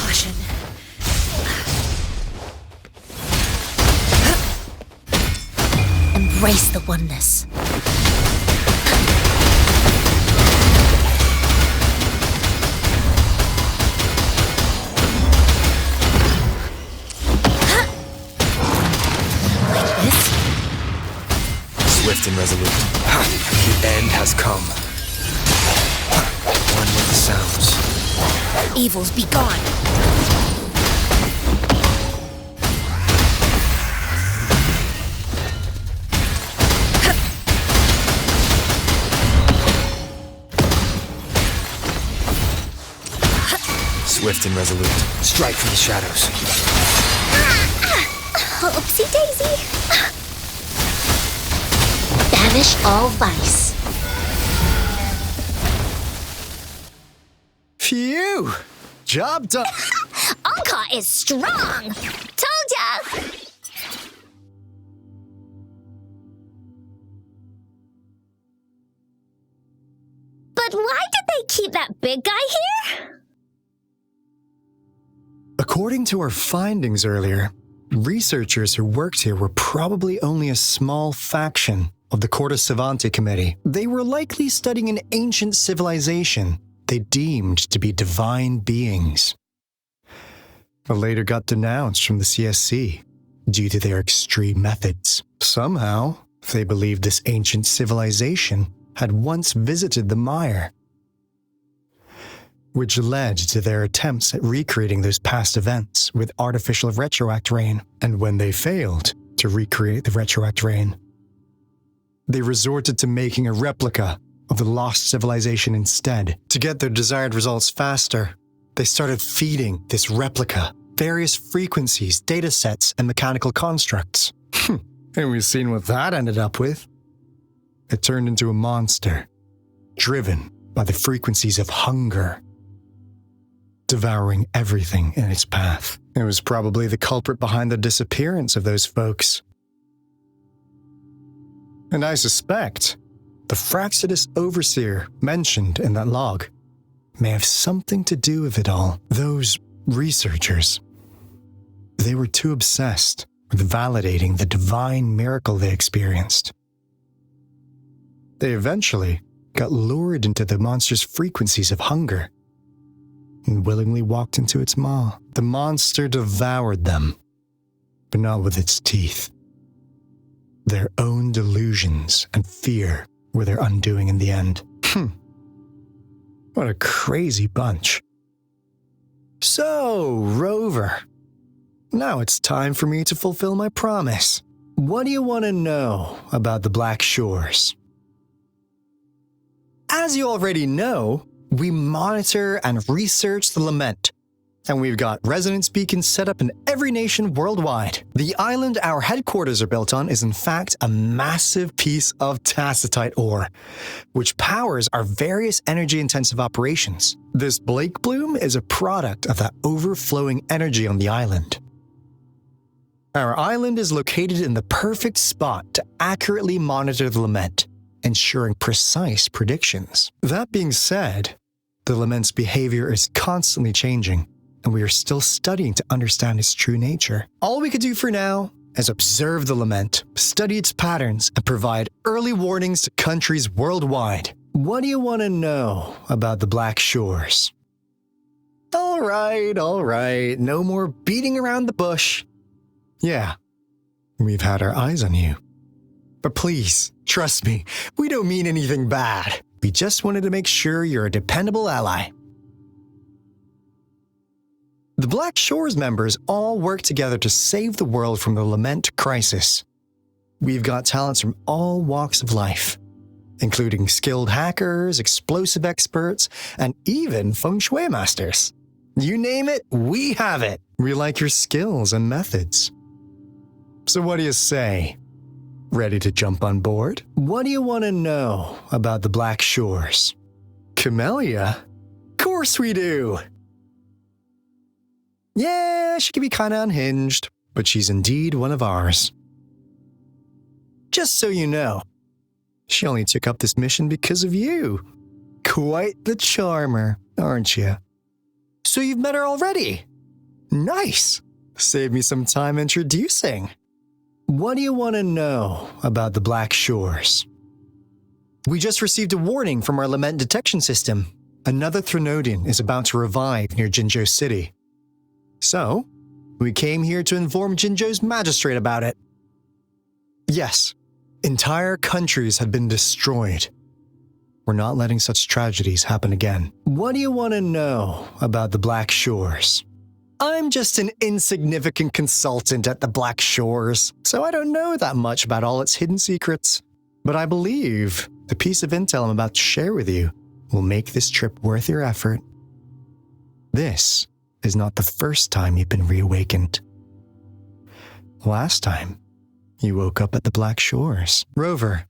Caution. Embrace the oneness. Like this? Swift and resolute. The end has come. One with the sounds. Evils be gone. Swift and resolute. Strike from the shadows. Oopsie daisy! Banish all vice. Phew! Job done. Encore is strong! Told ya! But why did they keep that big guy here? According to our findings earlier, researchers who worked here were probably only a small faction of the Corte Savante Committee. They were likely studying an ancient civilization they deemed to be divine beings, but later got denounced from the CSC due to their extreme methods. Somehow, they believed this ancient civilization had once visited the mire, which led to their attempts at recreating those past events with artificial retroact rain. And when they failed to recreate the retroact rain, they resorted to making a replica of the lost civilization instead. To get their desired results faster, they started feeding this replica various frequencies, data sets, and mechanical constructs. And we've seen what that ended up with. It turned into a monster, driven by the frequencies of hunger, devouring everything in its path. It was probably the culprit behind the disappearance of those folks. And I suspect the Fraxidus Overseer mentioned in that log may have something to do with it all. Those researchers, they were too obsessed with validating the divine miracle they experienced. They eventually got lured into the monster's frequencies of hunger and willingly walked into its maw. The monster devoured them, but not with its teeth. Their own delusions and fear were their undoing in the end. What a crazy bunch. So, Rover, Now it's time for me to fulfill my promise. What do you want to know about the Black Shores? As you already know, we monitor and research the lament, and we've got resonance beacons set up in every nation worldwide. The island our headquarters are built on is in fact a massive piece of tacitite ore, which powers our various energy-intensive operations. This Blake Bloom is a product of that overflowing energy on the island. Our island is located in the perfect spot to accurately monitor the lament, ensuring precise predictions. That being said, the lament's behavior is constantly changing, and we are still studying to understand its true nature. All we could do for now is observe the lament, study its patterns, and provide early warnings to countries worldwide. What do you want to know about the Black Shores? All right, no more beating around the bush. Yeah, we've had our eyes on you. But please, trust me, we don't mean anything bad. We just wanted to make sure you're a dependable ally. The Black Shores members all work together to save the world from the lament crisis. We've got talents from all walks of life, including skilled hackers, explosive experts, and even feng shui masters. You name it, we have it. We like your skills and methods. So what do you say? Ready to jump on board? What do you want to know about the Black Shores? Camellia? Of course we do! Yeah, she can be kinda unhinged, but she's indeed one of ours. Just so you know, she only took up this mission because of you. Quite the charmer, aren't you? So you've met her already? Nice! Save me some time introducing. What do you want to know about the Black Shores? We just received a warning from our lament detection system. Another Threnodian is about to revive near Jinzhou City. So, we came here to inform Jinzhou's magistrate about it. Yes, entire countries have been destroyed. We're not letting such tragedies happen again. What do you want to know about the Black Shores? I'm just an insignificant consultant at the Black Shores, so I don't know that much about all its hidden secrets. But I believe the piece of intel I'm about to share with you will make this trip worth your effort. This is not the first time you've been reawakened. Last time, you woke up at the Black Shores. Rover,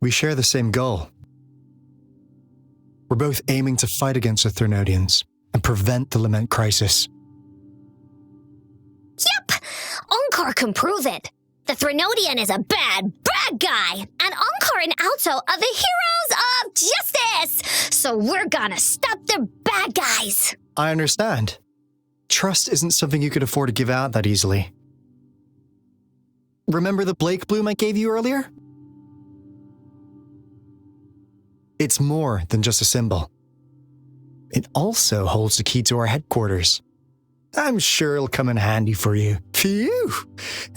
we share the same goal. We're both aiming to fight against the Threnodians and prevent the lament crisis. Yep! Onkar can prove it. The Threnodian is a bad guy, and Onkar and Alto are the heroes of justice! So we're gonna stop the bad guys! I understand. Trust isn't something you could afford to give out that easily. Remember the Blake Bloom I gave you earlier? It's more than just a symbol. It also holds the key to our headquarters. I'm sure it'll come in handy for you. Phew!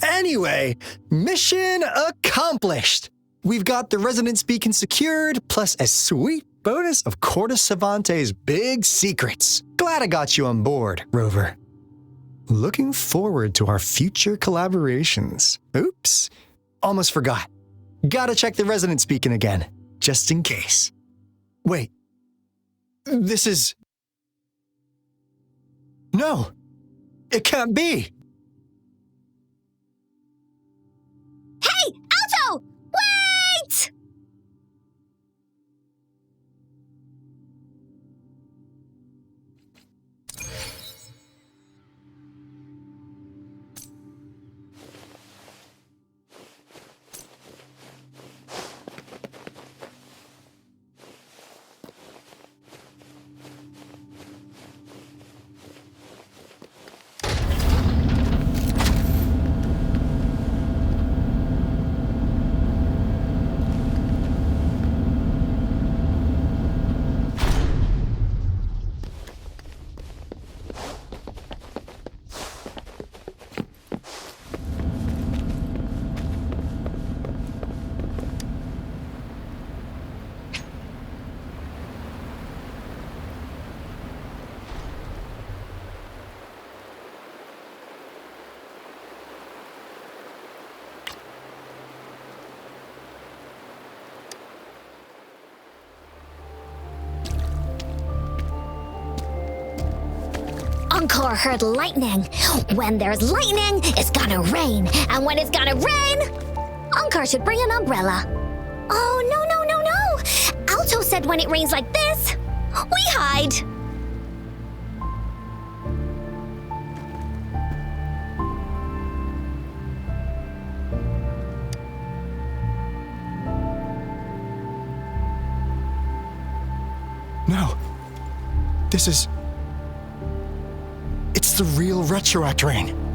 Anyway, mission accomplished! We've got the resonance beacon secured, plus a sweet bonus of Cortus Savante's big secrets. Glad I got you on board, Rover. Looking forward to our future collaborations. Oops, almost forgot. Gotta check the resonance beacon again, just in case. Wait, this is... No, it can't be. Hey, Alto! Wait! Encore heard lightning. When there's lightning, it's gonna rain. And when it's gonna rain, Encore should bring an umbrella. Oh, no. Alto said when it rains like this, we hide. No. It's the real Retroact rain.